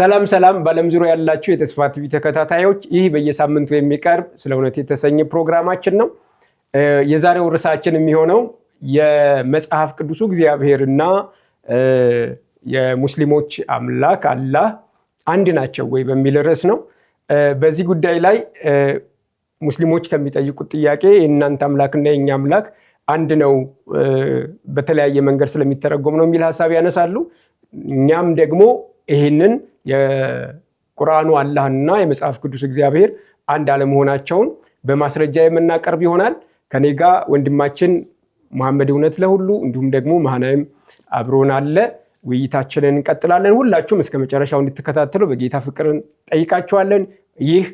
ሰላም ሰላም በዓለም ዙሪያ ያላችሁ የተስፋ ቲቪ ተከታታዮች፣ ይህ በየሳምንቱ የሚቀርብ ስለ እውነት የተሰኘ ፕሮግራማችን ነው። የዛሬው ርዕሳችን የሚሆነው የመጽሐፍ ቅዱሱ እግዚአብሔርና የሙስሊሞች አምላክ አላህ አንድ ናቸው ወይ በሚል ርዕስ ነው። በዚህ ጉዳይ ላይ ሙስሊሞች ከሚጠይቁት ጥያቄ የእናንተ አምላክና የኛ አምላክ አንድ ነው፣ በተለያየ መንገድ ስለሚተረጎም ነው የሚል ሐሳብ ያነሳሉ። እኛም ደግሞ ይህንን የቁርአኑ አላህና የመጽሐፍ ቅዱስ እግዚአብሔር አንድ አለመሆናቸውን በማስረጃ የምናቀርብ ይሆናል። ከኔ ጋር ወንድማችን መሐመድ እውነት ለሁሉ እንዲሁም ደግሞ መሃናይም አብሮን አለ። ውይይታችንን እንቀጥላለን። ሁላችሁም እስከ መጨረሻው እንድትከታተሉ በጌታ ፍቅርን ጠይቃችኋለን። ይህ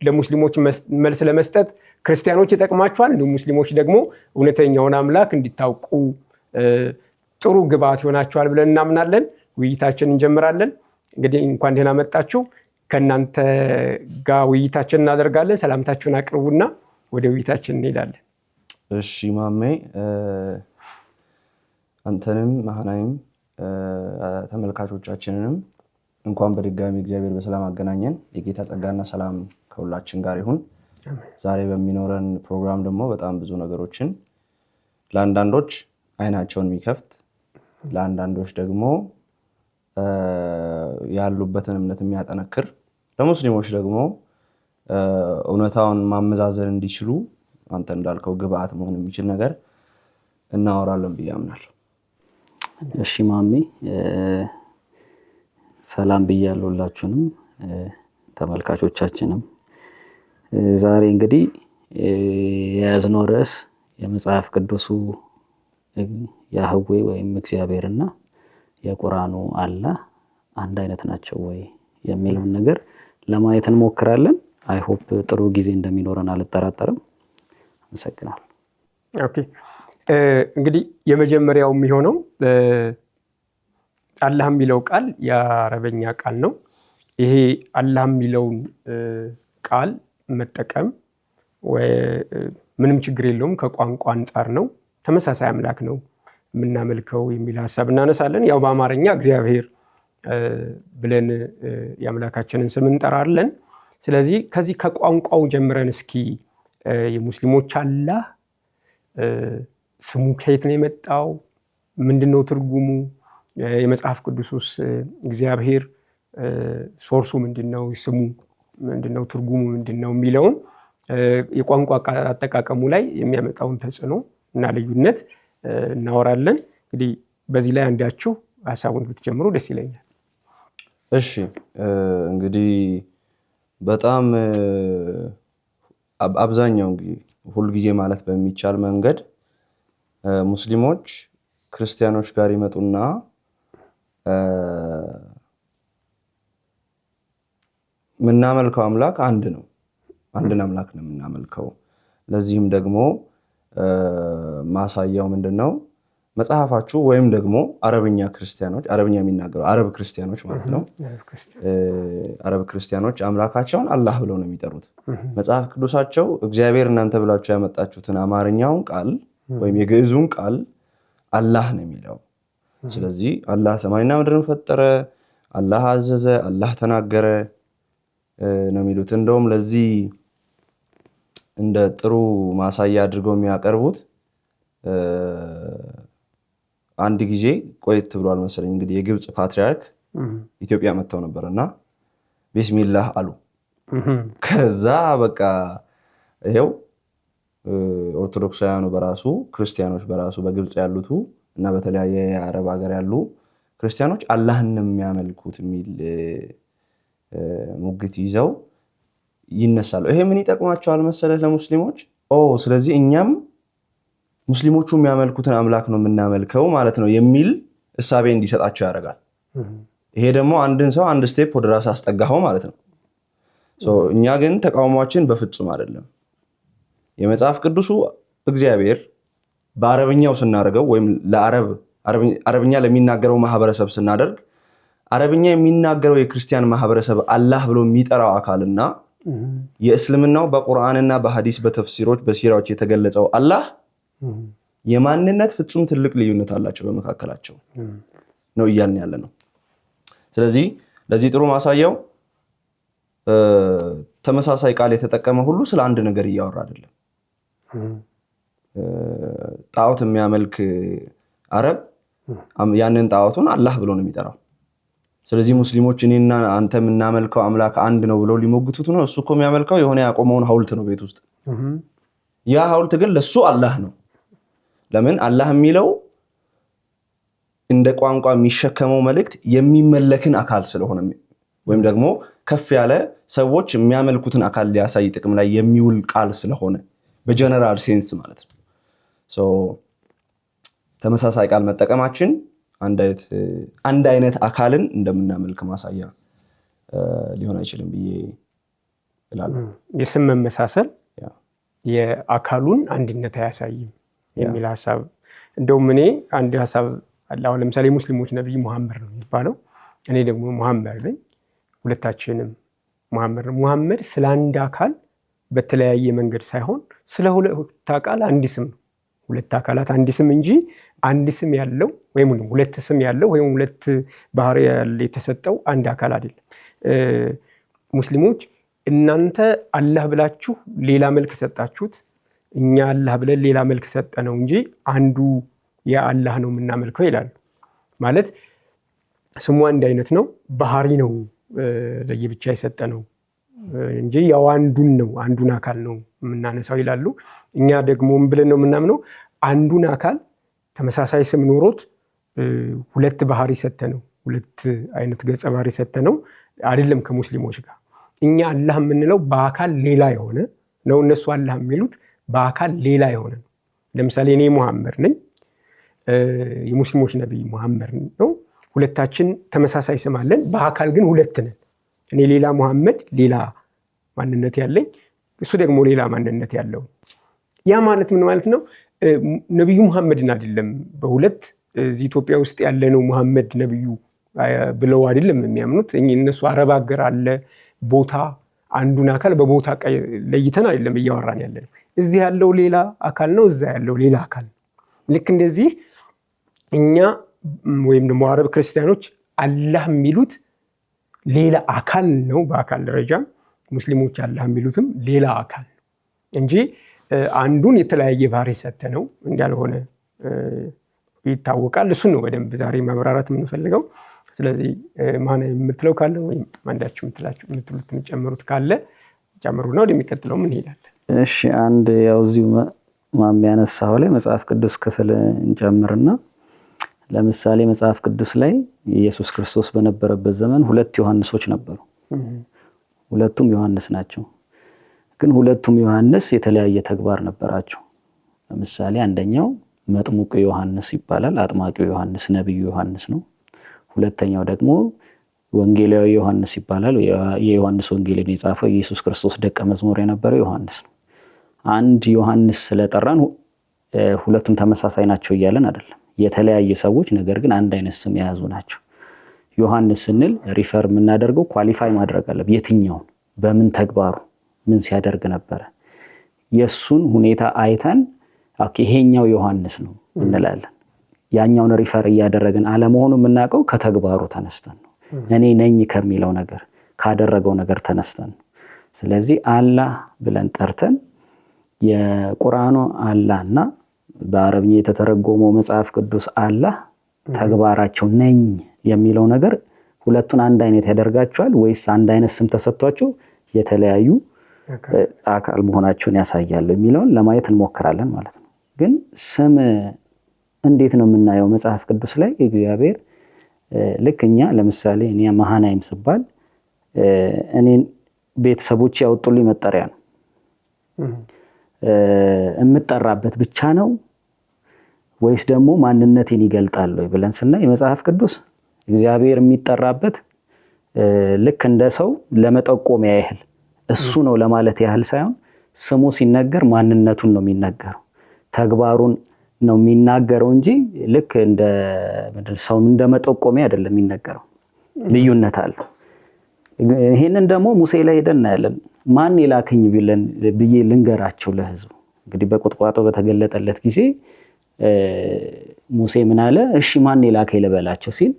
ለሙስሊሞች መልስ ለመስጠት ክርስቲያኖች ይጠቅማችኋል፣ እንዲሁም ሙስሊሞች ደግሞ እውነተኛውን አምላክ እንዲታውቁ ጥሩ ግብዓት ይሆናችኋል ብለን እናምናለን። ውይይታችንን እንጀምራለን። እንግዲህ እንኳን ደህና መጣችሁ። ከእናንተ ጋር ውይይታችንን እናደርጋለን። ሰላምታችሁን አቅርቡና ወደ ውይይታችን እንሄዳለን። እሺ ማሜ፣ አንተንም መሃናይም ተመልካቾቻችንንም እንኳን በድጋሚ እግዚአብሔር በሰላም አገናኘን። የጌታ ጸጋና ሰላም ከሁላችን ጋር ይሁን። ዛሬ በሚኖረን ፕሮግራም ደግሞ በጣም ብዙ ነገሮችን ለአንዳንዶች አይናቸውን የሚከፍት ለአንዳንዶች ደግሞ ያሉበትን እምነት የሚያጠነክር ለሙስሊሞች ደግሞ እውነታውን ማመዛዘን እንዲችሉ አንተ እንዳልከው ግብዓት መሆን የሚችል ነገር እናወራለን ብዬ አምናለሁ። እሺ ማሜ፣ ሰላም ብያለሁ ሁላችሁንም ተመልካቾቻችንም። ዛሬ እንግዲህ የያዝነው ርዕስ የመጽሐፍ ቅዱሱ ያህዌ ወይም እግዚአብሔርና የቁርአኑ አላህ አንድ አይነት ናቸው ወይ የሚለውን ነገር ለማየት እንሞክራለን። አይ ሆፕ ጥሩ ጊዜ እንደሚኖረን አልጠራጠርም። አመሰግናለሁ። ኦኬ፣ እንግዲህ የመጀመሪያው የሚሆነው አላህ የሚለው ቃል የአረበኛ ቃል ነው። ይሄ አላህ የሚለውን ቃል መጠቀም ምንም ችግር የለውም፣ ከቋንቋ አንጻር ነው። ተመሳሳይ አምላክ ነው የምናመልከው የሚል ሀሳብ እናነሳለን። ያው በአማርኛ እግዚአብሔር ብለን የአምላካችንን ስም እንጠራለን። ስለዚህ ከዚህ ከቋንቋው ጀምረን እስኪ የሙስሊሞች አላህ ስሙ ከየት ነው የመጣው? ምንድነው ትርጉሙ? የመጽሐፍ ቅዱስ እግዚአብሔር ሶርሱ ምንድነው? ስሙ ምንድነው? ትርጉሙ ምንድነው? የሚለውን የቋንቋ አጠቃቀሙ ላይ የሚያመጣውን ተጽዕኖ እና ልዩነት እናወራለን። እንግዲህ በዚህ ላይ አንዳችሁ ሀሳቡን ብትጀምሩ ደስ ይለኛል። እሺ፣ እንግዲህ በጣም አብዛኛው ሁልጊዜ ማለት በሚቻል መንገድ ሙስሊሞች ክርስቲያኖች ጋር ይመጡና የምናመልከው አምላክ አንድ ነው፣ አንድን አምላክ ነው የምናመልከው። ለዚህም ደግሞ ማሳያው ምንድነው? መጽሐፋችሁ ወይም ደግሞ አረብኛ ክርስቲያኖች፣ አረብኛ የሚናገሩ አረብ ክርስቲያኖች ማለት ነው። አረብ ክርስቲያኖች አምላካቸውን አላህ ብለው ነው የሚጠሩት። መጽሐፍ ቅዱሳቸው እግዚአብሔር እናንተ ብላችሁ ያመጣችሁትን አማርኛውን ቃል ወይም የግዕዙን ቃል አላህ ነው የሚለው። ስለዚህ አላህ ሰማይና ምድርን ፈጠረ፣ አላህ አዘዘ፣ አላህ ተናገረ ነው የሚሉት። እንደውም ለዚህ እንደ ጥሩ ማሳያ አድርገው የሚያቀርቡት አንድ ጊዜ ቆየት ብሏል መሰለኝ እንግዲህ የግብጽ ፓትሪያርክ ኢትዮጵያ መጥተው ነበርና ቢስሚላህ አሉ። ከዛ በቃ ይሄው ኦርቶዶክሳውያኑ በራሱ ክርስቲያኖች በራሱ በግብጽ ያሉት እና በተለያየ የአረብ ሀገር ያሉ ክርስቲያኖች አላህን የሚያመልኩት የሚል ሙግት ይዘው ይነሳሉ። ይሄ ምን ይጠቅማቸዋል መሰለህ ለሙስሊሞች? ስለዚህ እኛም ሙስሊሞቹ የሚያመልኩትን አምላክ ነው የምናመልከው ማለት ነው የሚል እሳቤ እንዲሰጣቸው ያደርጋል። ይሄ ደግሞ አንድን ሰው አንድ ስቴፕ ወደ ራስ አስጠጋኸው ማለት ነው። እኛ ግን ተቃውሟችን በፍጹም አይደለም። የመጽሐፍ ቅዱሱ እግዚአብሔር በአረብኛው ስናደርገው ወይም አረብኛ ለሚናገረው ማህበረሰብ ስናደርግ አረብኛ የሚናገረው የክርስቲያን ማህበረሰብ አላህ ብሎ የሚጠራው አካልና የእስልምናው በቁርአንና በሐዲስ በተፍሲሮች በሲራዎች የተገለጸው አላህ የማንነት ፍጹም ትልቅ ልዩነት አላቸው በመካከላቸው ነው እያልን ያለ ነው። ስለዚህ ለዚህ ጥሩ ማሳያው ተመሳሳይ ቃል የተጠቀመ ሁሉ ስለ አንድ ነገር እያወራ አይደለም። ጣዖት የሚያመልክ አረብ ያንን ጣዖቱን አላህ ብሎ ነው የሚጠራው። ስለዚህ ሙስሊሞች እኔና አንተ የምናመልከው አምላክ አንድ ነው ብለው ሊሞግቱት ነው። እሱ እኮ የሚያመልከው የሆነ ያቆመውን ሐውልት ነው ቤት ውስጥ። ያ ሐውልት ግን ለሱ አላህ ነው። ለምን? አላህ የሚለው እንደ ቋንቋ የሚሸከመው መልእክት የሚመለክን አካል ስለሆነ ወይም ደግሞ ከፍ ያለ ሰዎች የሚያመልኩትን አካል ሊያሳይ ጥቅም ላይ የሚውል ቃል ስለሆነ በጀነራል ሴንስ ማለት ነው። ተመሳሳይ ቃል መጠቀማችን አንድ አይነት አካልን እንደምናመልክ ማሳያ ሊሆን አይችልም ብዬ እላለሁ። የስም መመሳሰል የአካሉን አንድነት አያሳይም የሚል ሀሳብ እንደውም እኔ አንድ ሀሳብ አለ። አሁን ለምሳሌ ሙስሊሞች ነብይ መሐመድ ነው የሚባለው፣ እኔ ደግሞ መሐመድ ነኝ። ሁለታችንም መሐመድ ነው። መሐመድ ስለ አንድ አካል በተለያየ መንገድ ሳይሆን ስለ ሁለት አካል አንድ ስም ነው። ሁለት አካላት አንድ ስም እንጂ አንድ ስም ያለው ወይም ሁለት ስም ያለው ወይም ሁለት ባህሪ የተሰጠው አንድ አካል አይደለም። ሙስሊሞች እናንተ አላህ ብላችሁ ሌላ መልክ ሰጣችሁት፣ እኛ አላህ ብለን ሌላ መልክ ሰጠ ነው እንጂ አንዱ የአላህ ነው የምናመልከው ይላሉ። ማለት ስሙ አንድ አይነት ነው፣ ባህሪ ነው ለየብቻ የሰጠ ነው እንጂ ያው አንዱን አካል ነው የምናነሳው ይላሉ። እኛ ደግሞ ብለን ነው የምናምነው አንዱን አካል ተመሳሳይ ስም ኖሮት ሁለት ባህሪ ሰጠ ነው፣ ሁለት አይነት ገጸ ባህሪ ሰጠ ነው አይደለም። ከሙስሊሞች ጋር እኛ አላህ የምንለው በአካል ሌላ የሆነ ነው፣ እነሱ አላህ የሚሉት በአካል ሌላ የሆነ ነው። ለምሳሌ እኔ መሐመድ ነኝ፣ የሙስሊሞች ነብይ መሐመድ ነው። ሁለታችን ተመሳሳይ ስም አለን፣ በአካል ግን ሁለት ነን። እኔ ሌላ መሐመድ ሌላ ማንነት ያለኝ፣ እሱ ደግሞ ሌላ ማንነት ያለው። ያ ማለት ምን ማለት ነው? ነብዩ መሐመድን አይደለም በሁለት እዚህ ኢትዮጵያ ውስጥ ያለ ነው መሐመድ ነብዩ ብለው አይደለም የሚያምኑት። እነሱ አረብ ሀገር አለ ቦታ አንዱን አካል በቦታ ለይተን አይደለም እያወራን ያለን። እዚህ ያለው ሌላ አካል ነው፣ እዛ ያለው ሌላ አካል ነው። ልክ እንደዚህ እኛ ወይም ደግሞ አረብ ክርስቲያኖች አላህ የሚሉት ሌላ አካል ነው በአካል ደረጃ፣ ሙስሊሞች አላህ የሚሉትም ሌላ አካል ነው እንጂ አንዱን የተለያየ ባህሪ ሰጠ ነው እንዳልሆነ ይታወቃል። እሱን ነው በደንብ ዛሬ ማብራራት የምንፈልገው። ስለዚህ ማን የምትለው ካለ ወይም አንዳችሁ የምትሉት የምትጨምሩት ካለ ጨምሩና ወደሚቀጥለው ምን እንሄዳለን። እሺ፣ አንድ ያው እዚሁ ማሚያነሳው ላይ መጽሐፍ ቅዱስ ክፍል እንጨምርና ለምሳሌ መጽሐፍ ቅዱስ ላይ ኢየሱስ ክርስቶስ በነበረበት ዘመን ሁለት ዮሐንሶች ነበሩ። ሁለቱም ዮሐንስ ናቸው። ግን ሁለቱም ዮሐንስ የተለያየ ተግባር ነበራቸው። ለምሳሌ አንደኛው መጥምቁ ዮሐንስ ይባላል፣ አጥማቂው ዮሐንስ ነብዩ ዮሐንስ ነው። ሁለተኛው ደግሞ ወንጌላዊ ዮሐንስ ይባላል፣ የዮሐንስ ወንጌልን የጻፈው ኢየሱስ ክርስቶስ ደቀ መዝሙር የነበረው ዮሐንስ ነው። አንድ ዮሐንስ ስለጠራን ሁለቱም ተመሳሳይ ናቸው እያለን አይደለም። የተለያየ ሰዎች ነገር ግን አንድ አይነት ስም የያዙ ናቸው። ዮሐንስ ስንል ሪፈር የምናደርገው ኳሊፋይ ማድረግ አለብን። የትኛውን በምን ተግባሩ ምን ሲያደርግ ነበረ የሱን ሁኔታ አይተን ይሄኛው ዮሐንስ ነው እንላለን። ያኛውን ሪፈር እያደረግን አለመሆኑ የምናውቀው ከተግባሩ ተነስተን ነው። እኔ ነኝ ከሚለው ነገር ካደረገው ነገር ተነስተን ነው። ስለዚህ አላህ ብለን ጠርተን የቁርአኑ አላህና በአረብኛ የተተረጎመው መጽሐፍ ቅዱስ አላህ ተግባራቸው ነኝ የሚለው ነገር ሁለቱን አንድ አይነት ያደርጋቸዋል ወይስ አንድ አይነት ስም ተሰጥቷቸው የተለያዩ አካል መሆናቸውን ያሳያሉ የሚለውን ለማየት እንሞክራለን ማለት ነው። ግን ስም እንዴት ነው የምናየው መጽሐፍ ቅዱስ ላይ? እግዚአብሔር ልክኛ ለምሳሌ እኔ መሃናይም ስባል እኔን ቤተሰቦች ያወጡልኝ መጠሪያ ነው። የምጠራበት ብቻ ነው ወይስ ደግሞ ማንነቴን ይገልጣል ወይ ብለን ስናይ መጽሐፍ ቅዱስ እግዚአብሔር የሚጠራበት ልክ እንደ ሰው ለመጠቆሚያ ያህል እሱ ነው ለማለት ያህል ሳይሆን ስሙ ሲነገር ማንነቱን ነው የሚናገረው፣ ተግባሩን ነው የሚናገረው እንጂ ልክ እንደ ሰው እንደ መጠቆሚያ አይደለም የሚናገረው። ልዩነት አለው። ይሄንን ደግሞ ሙሴ ላይ ሄደን እናያለን። ማን ይላከኝ ብዬ ልንገራቸው ለህዝቡ። እንግዲህ በቁጥቋጦ በተገለጠለት ጊዜ ሙሴ ምን አለ? እሺ ማን ይላከኝ ልበላቸው ሲል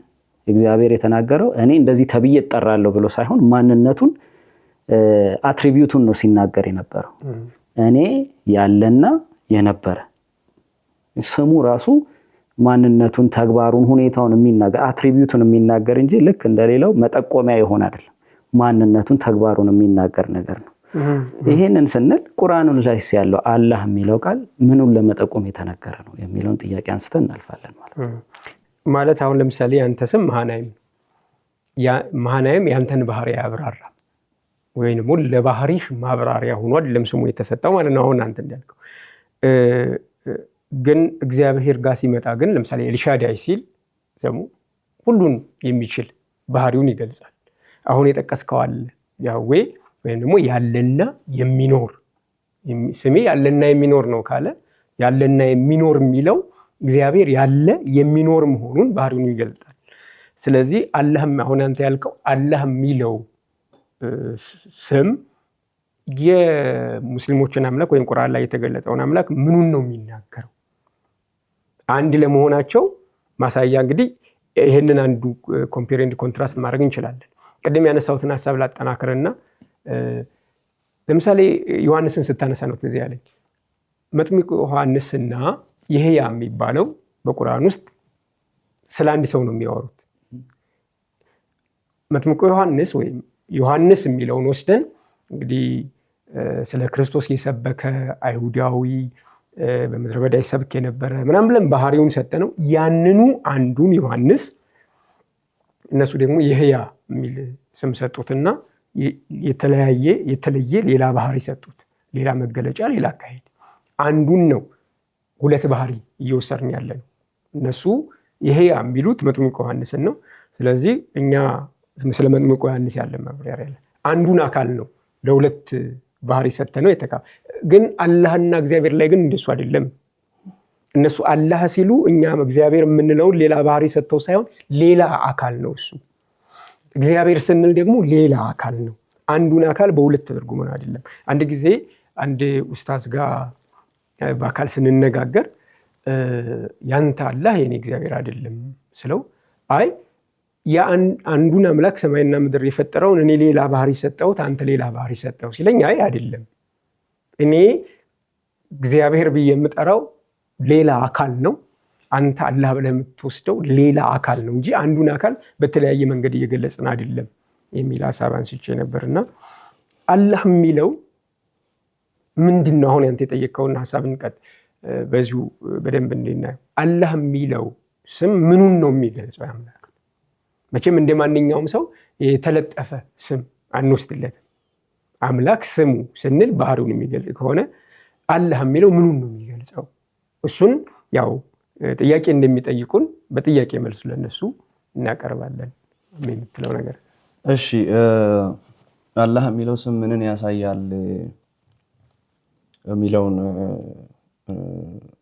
እግዚአብሔር የተናገረው እኔ እንደዚህ ተብዬ እጠራለሁ ብሎ ሳይሆን ማንነቱን አትሪቢዩቱን ነው ሲናገር የነበረው። እኔ ያለና የነበረ ስሙ ራሱ ማንነቱን፣ ተግባሩን፣ ሁኔታውን የሚናገር አትሪቢዩቱን የሚናገር እንጂ ልክ እንደሌላው መጠቆሚያ ይሆን አይደለም። ማንነቱን፣ ተግባሩን የሚናገር ነገር ነው። ይሄንን ስንል ቁርአኑ ላይ ያለው አላህ የሚለው ቃል ምኑን ለመጠቆም የተነገረ ነው የሚለውን ጥያቄ አንስተን እናልፋለን ማለት አሁን ለምሳሌ ያንተ ስም መሃናይም ያንተን ባህሪ ያብራራ ወይንም ለባህሪህ ማብራሪያ ሆኖ አይደለም ስሙ የተሰጠው ማለት ነው። አሁን አንተ እንዳልከው ግን እግዚአብሔር ጋር ሲመጣ ግን ለምሳሌ ኤልሻዳይ ሲል ስሙ ሁሉን የሚችል ባህሪውን ይገልጻል። አሁን የጠቀስከው አለ ያህዌ ወይም ደግሞ ያለና የሚኖር ስሜ ያለና የሚኖር ነው ካለ ያለና የሚኖር የሚለው እግዚአብሔር ያለ የሚኖር መሆኑን ባህሪውን ይገልጣል። ስለዚህ አላህም አሁን አንተ ያልከው አላህ የሚለው ስም የሙስሊሞችን አምላክ ወይም ቁርአን ላይ የተገለጠውን አምላክ ምኑን ነው የሚናገረው? አንድ ለመሆናቸው ማሳያ እንግዲህ ይሄንን አንዱ ኮምፔር ኤንድ ኮንትራስት ማድረግ እንችላለን። ቅድም ያነሳሁትን ሐሳብ ላጠናክርና ለምሳሌ ዮሐንስን ስታነሳ ነው ትዝ ያለኝ። መጥምቁ ዮሐንስና ይህያ የሚባለው በቁርአን ውስጥ ስለ አንድ ሰው ነው የሚያወሩት። መጥምቁ ዮሐንስ ወይም ዮሐንስ የሚለውን ወስደን እንግዲህ ስለ ክርስቶስ የሰበከ አይሁዳዊ በምድረ በዳ ይሰብክ የነበረ ምናምን ብለን ባህሪውን ሰጠነው። ያንኑ አንዱን ዮሐንስ እነሱ ደግሞ ይህያ የሚል ስም ሰጡትና የተለየ ሌላ ባህሪ ሰጡት። ሌላ መገለጫ፣ ሌላ አካሄድ። አንዱን ነው ሁለት ባህሪ እየወሰድን ያለ ነው። እነሱ ይህያ የሚሉት መጥምቁ ዮሐንስን ነው። ስለዚህ እኛ ስለ መጥምቁ ዮሐንስ ያለ ማብራሪያ ያለ አንዱን አካል ነው ለሁለት ባህሪ ሰጥተነው ግን አላህና እግዚአብሔር ላይ ግን እንደሱ አይደለም። እነሱ አላህ ሲሉ እኛ እግዚአብሔር የምንለውን ሌላ ባህሪ ሰጥተው ሳይሆን ሌላ አካል ነው እሱ። እግዚአብሔር ስንል ደግሞ ሌላ አካል ነው። አንዱን አካል በሁለት ተርጉመን አይደለም። አንድ ጊዜ አንድ ኡስታዝ ጋር በአካል ስንነጋገር ያንተ አላህ የኔ እግዚአብሔር አይደለም ስለው አይ አንዱን አምላክ ሰማይና ምድር የፈጠረውን እኔ ሌላ ባህሪ ሰጠሁት አንተ ሌላ ባህሪ ሰጠው ሲለኝ አይ አይደለም፣ እኔ እግዚአብሔር ብዬ የምጠራው ሌላ አካል ነው፣ አንተ አላህ ብለህ የምትወስደው ሌላ አካል ነው እንጂ አንዱን አካል በተለያየ መንገድ እየገለጽን አይደለም የሚል ሐሳብ አንስቼ ነበርና አላህ የሚለው ምንድን ነው? አሁን ያንተ የጠየቀውን ሐሳብ እንቀጥ በዚሁ በደንብ እንድናየው። አላህ የሚለው ስም ምኑን ነው የሚገልጸው? አምላክ መቼም እንደ ማንኛውም ሰው የተለጠፈ ስም አንወስድለትም። አምላክ ስሙ ስንል ባህሪውን የሚገልጽ ከሆነ አላህ የሚለው ምኑን ነው የሚገልጸው? እሱን ያው ጥያቄ እንደሚጠይቁን በጥያቄ መልሱ ለነሱ እናቀርባለን የምትለው ነገር። እሺ አላህ የሚለው ስም ምንን ያሳያል የሚለውን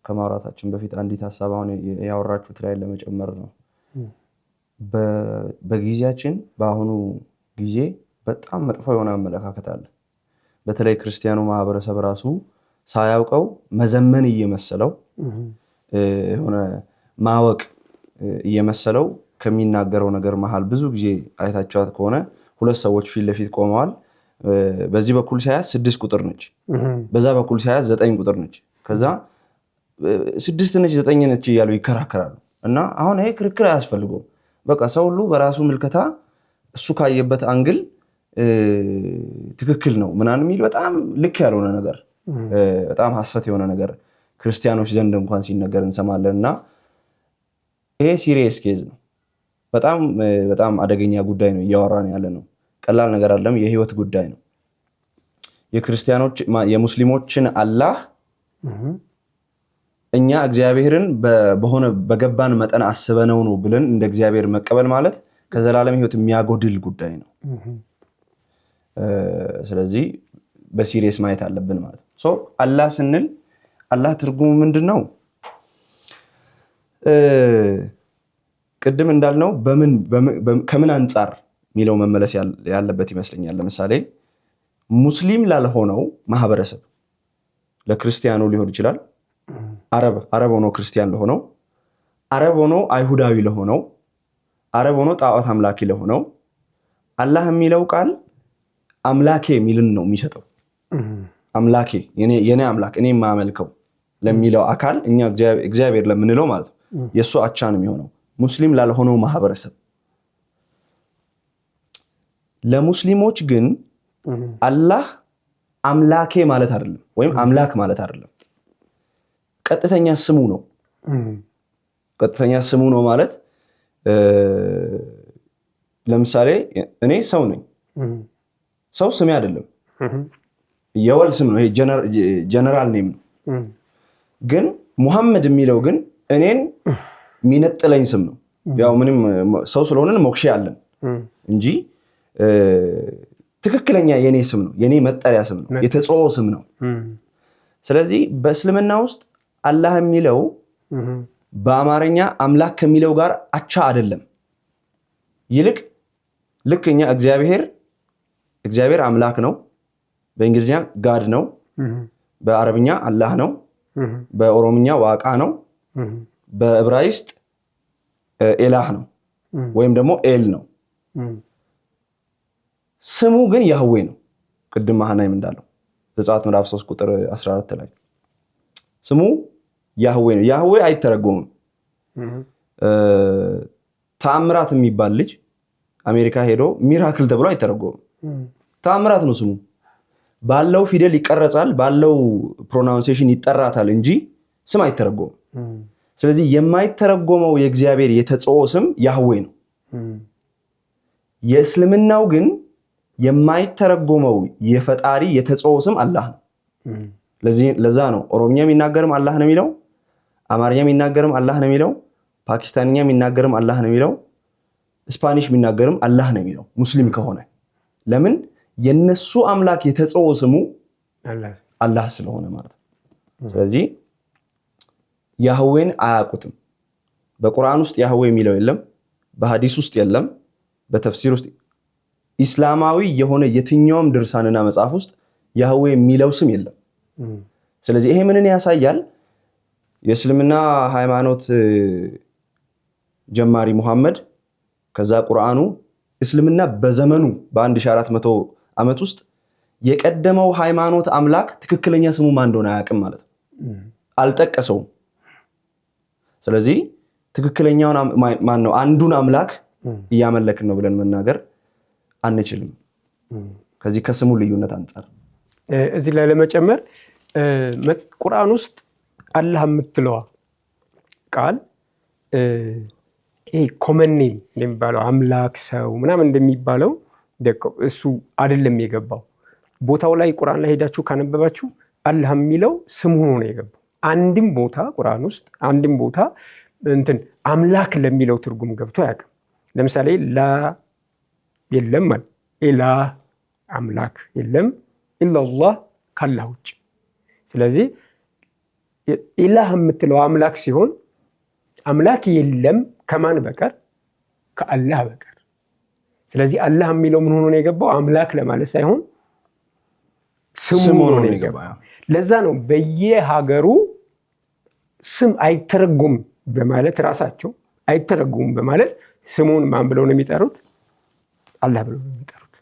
ከማውራታችን በፊት አንዲት ሐሳብ አሁን ያወራችሁት ላይ ለመጨመር ነው። በጊዜያችን በአሁኑ ጊዜ በጣም መጥፎ የሆነ አመለካከት አለ። በተለይ ክርስቲያኑ ማህበረሰብ ራሱ ሳያውቀው መዘመን እየመሰለው የሆነ ማወቅ እየመሰለው ከሚናገረው ነገር መሃል ብዙ ጊዜ አይታችኋት ከሆነ ሁለት ሰዎች ፊት ለፊት ቆመዋል። በዚህ በኩል ሳያዝ 6 ቁጥር ነች፣ በዛ በኩል ሳያዝ 9 ቁጥር ነች። ከዛ 6 ነች 9 ነች እያሉ ይከራከራሉ። እና አሁን ይሄ ክርክር አያስፈልገውም። በቃ ሰው ሁሉ በራሱ ምልከታ እሱ ካየበት አንግል ትክክል ነው ምናምን የሚል በጣም ልክ ያልሆነ ነገር፣ በጣም ሐሰት የሆነ ነገር ክርስቲያኖች ዘንድ እንኳን ሲነገር እንሰማለን። እና ይሄ ሲሪየስ ኬዝ ነው። በጣም አደገኛ ጉዳይ ነው እያወራን ያለ ነው። ቀላል ነገር አይደለም። የህይወት ጉዳይ ነው። የክርስቲያኖች የሙስሊሞችን አላህ እኛ እግዚአብሔርን በሆነ በገባን መጠን አስበነው ነው ብለን እንደ እግዚአብሔር መቀበል ማለት ከዘላለም ህይወት የሚያጎድል ጉዳይ ነው። ስለዚህ በሲሪየስ ማየት አለብን ማለት ነው። አላህ ስንል አላህ ትርጉሙ ምንድን ነው? ቅድም እንዳልነው ከምን አንጻር የሚለው መመለስ ያለበት ይመስለኛል። ለምሳሌ ሙስሊም ላልሆነው ማህበረሰብ ለክርስቲያኑ ሊሆን ይችላል። አረብ ሆኖ ክርስቲያን ለሆነው፣ አረብ ሆኖ አይሁዳዊ ለሆነው፣ አረብ ሆኖ ጣዖት አምላኪ ለሆነው አላህ የሚለው ቃል አምላኬ የሚልን ነው የሚሰጠው። አምላኬ የኔ አምላክ እኔ የማመልከው ለሚለው አካል እኛ እግዚአብሔር ለምንለው ማለት ነው የእሱ አቻ ነው የሚሆነው። ሙስሊም ላልሆነው ማህበረሰብ ለሙስሊሞች ግን አላህ አምላኬ ማለት አይደለም ወይም አምላክ ማለት አይደለም። ቀጥተኛ ስሙ ነው። ቀጥተኛ ስሙ ነው ማለት ለምሳሌ እኔ ሰው ነኝ። ሰው ስሜ አይደለም፣ የወል ስም ነው። ይሄ ጀነራል ኔም ነው። ግን ሙሐመድ የሚለው ግን እኔን የሚነጥለኝ ስም ነው። ያው ምንም ሰው ስለሆነን ሞክሼ አለን እንጂ ትክክለኛ የኔ ስም ነው፣ የኔ መጠሪያ ስም ነው፣ የተጾ ስም ነው። ስለዚህ በእስልምና ውስጥ አላህ የሚለው በአማርኛ አምላክ ከሚለው ጋር አቻ አይደለም። ይልቅ ልክ እኛ እግዚአብሔር አምላክ ነው፣ በእንግሊዝኛ ጋድ ነው፣ በአረብኛ አላህ ነው፣ በኦሮምኛ ዋቃ ነው፣ በዕብራይስጥ ኤላህ ነው ወይም ደግሞ ኤል ነው። ስሙ ግን ያህዌ ነው። ቅድም ማህናይም እንዳለው ዘጸአት ምዕራፍ 3 ቁጥር 14 ላይ ስሙ ያህዌ ነው። ያህዌ አይተረጎምም። ተአምራት የሚባል ልጅ አሜሪካ ሄዶ ሚራክል ተብሎ አይተረጎምም። ተአምራት ነው ስሙ። ባለው ፊደል ይቀረጻል፣ ባለው ፕሮናውንሴሽን ይጠራታል እንጂ ስም አይተረጎምም። ስለዚህ የማይተረጎመው የእግዚአብሔር የተጸኦ ስም ያህዌ ነው። የእስልምናው ግን የማይተረጎመው የፈጣሪ የተጸኦ ስም አላህ ነው። ለዛ ነው ኦሮምኛ የሚናገርም አላህ ነው የሚለው፣ አማርኛ የሚናገርም አላህ ነው የሚለው፣ ፓኪስታንኛ የሚናገርም አላህ ነው የሚለው፣ ስፓኒሽ የሚናገርም አላህ ነው የሚለው ሙስሊም ከሆነ። ለምን? የነሱ አምላክ የተጸኦ ስሙ አላህ ስለሆነ ማለት ነው። ስለዚህ ያህዌን አያውቁትም። በቁርአን ውስጥ ያህዌ የሚለው የለም፣ በሐዲስ ውስጥ የለም፣ በተፍሲር ውስጥ ኢስላማዊ የሆነ የትኛውም ድርሳንና መጽሐፍ ውስጥ ያህዌ የሚለው ስም የለም። ስለዚህ ይሄ ምንን ያሳያል? የእስልምና ሃይማኖት ጀማሪ ሙሐመድ ከዛ ቁርአኑ እስልምና በዘመኑ በ1400 ዓመት ውስጥ የቀደመው ሃይማኖት አምላክ ትክክለኛ ስሙ ማን እንደሆነ አያውቅም ማለት ነው። አልጠቀሰውም። ስለዚህ ትክክለኛውን ማን ነው አንዱን አምላክ እያመለክን ነው ብለን መናገር አንችልም። ከዚህ ከስሙ ልዩነት አንፃር እዚህ ላይ ለመጨመር ቁርአን ውስጥ አላህ የምትለዋ ቃል ይሄ ኮመን ኔም እንደሚባለው አምላክ ሰው ምናምን እንደሚባለው እሱ አይደለም የገባው። ቦታው ላይ ቁርአን ላይ ሄዳችሁ ካነበባችሁ አላህ የሚለው ስሙ ሆኖ ነው የገባው። አንድም ቦታ ቁርአን ውስጥ አንድም ቦታ አምላክ ለሚለው ትርጉም ገብቶ አያውቅም። ለምሳሌ ላ የለም ማለት ኢላህ አምላክ የለም ኢላላህ ካላህ ውጭ። ስለዚህ ኢላህ የምትለው አምላክ ሲሆን አምላክ የለም ከማን በቀር? ከአላህ በቀር። ስለዚህ አላህ የሚለው ምን ሆኖ ነው የገባው? አምላክ ለማለት ሳይሆን ስሙ ሆኖ ነው የገባው። ለዛ ነው በየሀገሩ ስም አይተረጎም በማለት ራሳቸው አይተረጎም በማለት ስሙን ማን ብለው ነው የሚጠሩት? አላህ ብለው ነው የሚጠሩት።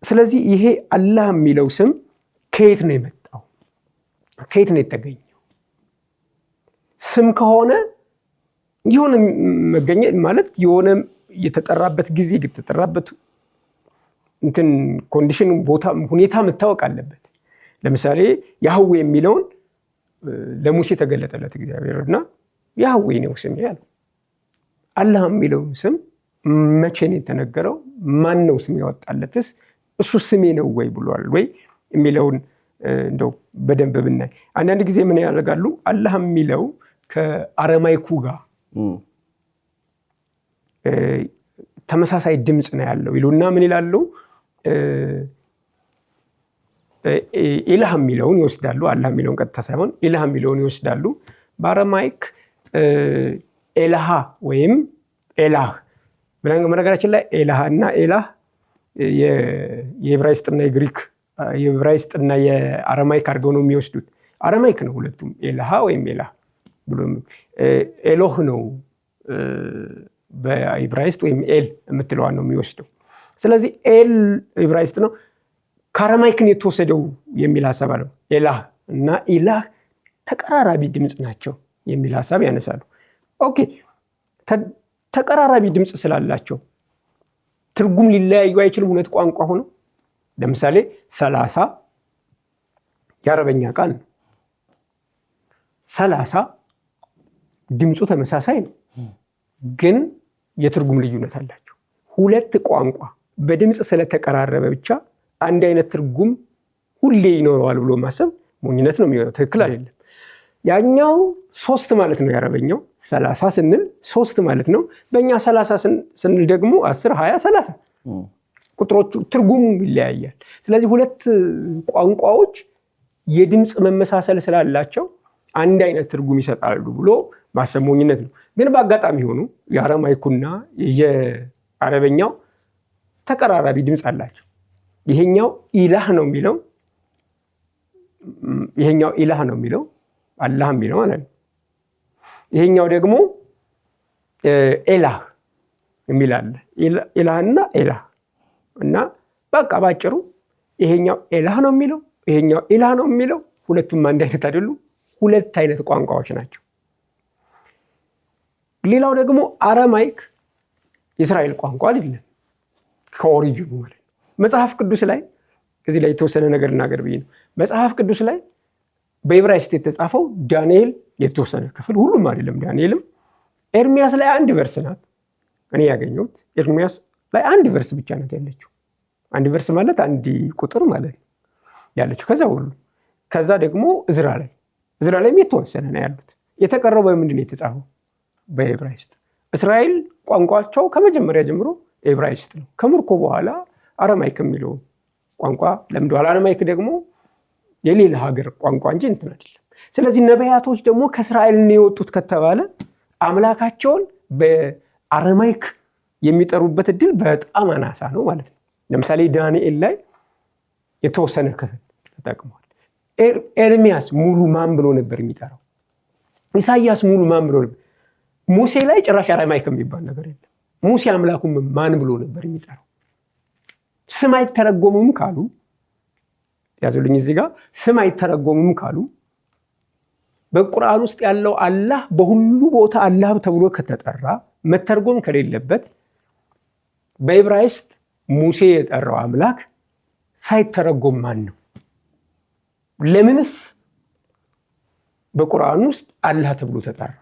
ስለዚህ ይሄ አላህ የሚለው ስም ከየት ነው የመጣው? ከየት ነው የተገኘው? ስም ከሆነ የሆነ መገኘት ማለት የሆነ የተጠራበት ጊዜ የተጠራበት ኮንዲሽን ቦታ ሁኔታ መታወቅ አለበት። ለምሳሌ ያህዌ የሚለውን ለሙሴ ተገለጠለት እግዚአብሔርና ያህዌ ነው ስም ያለው። አላህ የሚለውን ስም መቼ ነው የተነገረው? ማን ነው ስም ያወጣለትስ? እሱ ስሜ ነው ወይ ብሏል ወይ የሚለውን እንደው በደንብ ብናይ። አንዳንድ ጊዜ ምን ያደርጋሉ? አላህ የሚለው ከአረማይኩ ጋር ተመሳሳይ ድምፅ ነው ያለው ይሉና ምን ይላሉ? ኢላህ የሚለውን ይወስዳሉ። አላህ የሚለውን ቀጥታ ሳይሆን ኢላህ የሚለውን ይወስዳሉ። በአረማይክ ኤላሃ ወይም ኤላህ ብለን በነገራችን ላይ ኤላሃ እና ኤላህ የዕብራይስጥና የግሪክ የዕብራይስጥና የአረማይክ አድርገው ነው የሚወስዱት። አረማይክ ነው ሁለቱም ኤላሃ ወይም ኤላህ ብሎ ኤሎህ ነው በዕብራይስጥ ወይም ኤል የምትለዋን ነው የሚወስደው። ስለዚህ ኤል ዕብራይስጥ ነው። ከአረማይክን የተወሰደው የሚል ሀሳብ አለው። ኤላህ እና ኢላህ ተቀራራቢ ድምፅ ናቸው የሚል ሀሳብ ያነሳሉ። ኦኬ፣ ተቀራራቢ ድምፅ ስላላቸው ትርጉም ሊለያዩ አይችልም ሁለት ቋንቋ ሆነው። ለምሳሌ 30 የአረበኛ ቃል ነው። 30 ድምፁ ተመሳሳይ ነው፣ ግን የትርጉም ልዩነት አላቸው። ሁለት ቋንቋ በድምፅ ስለተቀራረበ ብቻ አንድ አይነት ትርጉም ሁሌ ይኖረዋል ብሎ ማሰብ ሞኝነት ነው የሚሆነው፣ ትክክል አይደለም። ያኛው 3 ማለት ነው የአረበኛው 30 ስንል 3 ማለት ነው። በእኛ 30 ስንል ደግሞ 10 20 30 ቁጥሮቹ ትርጉሙ ይለያያል። ስለዚህ ሁለት ቋንቋዎች የድምፅ መመሳሰል ስላላቸው አንድ አይነት ትርጉም ይሰጣሉ ብሎ ማሰብ ሞኝነት ነው። ግን በአጋጣሚ ሆኑ የአረማይኩና የአረበኛው ተቀራራቢ ድምፅ አላቸው። ይሄኛው ኢላህ ነው የሚለው፣ ይሄኛው ኢላህ ነው የሚለው አላህ የሚለው ማለት ነው። ይሄኛው ደግሞ ኤላህ የሚል አለ። ኢላህና ኤላህ እና በቃ ባጭሩ ይሄኛው ኤላህ ነው የሚለው፣ ይሄኛው ኢላህ ነው የሚለው። ሁለቱም አንድ አይነት አይደሉም፣ ሁለት አይነት ቋንቋዎች ናቸው። ሌላው ደግሞ አረማይክ የእስራኤል ቋንቋ አይደለም ከኦሪጂኑ ማለት ነው። መጽሐፍ ቅዱስ ላይ እዚህ ላይ የተወሰነ ነገር ልናገር ብዬ ነው። መጽሐፍ ቅዱስ ላይ በዕብራይስጥ የተጻፈው ዳንኤል የተወሰነ ክፍል፣ ሁሉም አይደለም። ዳንኤልም ኤርሚያስ ላይ 1 ቨርስ ናት እኔ ያገኘሁት። ኤርሚያስ ላይ 1 ቨርስ ብቻ ናት ያለችው። 1 ቨርስ ማለት 1 ቁጥር ማለት ነው ያለችው። ከዛ ደግሞ እዝራ ላይም የተወሰነ ነው ያሉት። የተቀረው በምንድን ነው የተጻፈው? በዕብራይስጥ። እስራኤል ቋንቋቸው ከመጀመሪያ ጀምሮ ዕብራይስጥ ነው። ከምርኮ በኋላ አረማይክ የሚለው ቋንቋ ለምደዋል። አረማይክ ደግሞ የሌላ ሀገር ቋንቋ እንጂ እንትን አይደለም። ስለዚህ ነቢያቶች ደግሞ ከእስራኤል ነው የወጡት ከተባለ አምላካቸውን በአረማይክ የሚጠሩበት እድል በጣም አናሳ ነው ማለት ነው። ለምሳሌ ዳንኤል ላይ የተወሰነ ክፍል ተጠቅሟል። ኤርሚያስ ሙሉ ማን ብሎ ነበር የሚጠራው? ኢሳያስ ሙሉ ማን ብሎ ነበር? ሙሴ ላይ ጭራሽ አረማይክ የሚባል ነገር የለም። ሙሴ አምላኩን ማን ብሎ ነበር የሚጠራው? ስም አይተረጎምም ካሉ ያዙልኝ እዚህ ጋር ስም አይተረጎምም ካሉ በቁርአን ውስጥ ያለው አላህ በሁሉ ቦታ አላህ ተብሎ ከተጠራ መተርጎም ከሌለበት በዕብራይስጥ ሙሴ የጠራው አምላክ ሳይተረጎም ማን ነው? ለምንስ በቁርአን ውስጥ አላህ ተብሎ ተጠራ?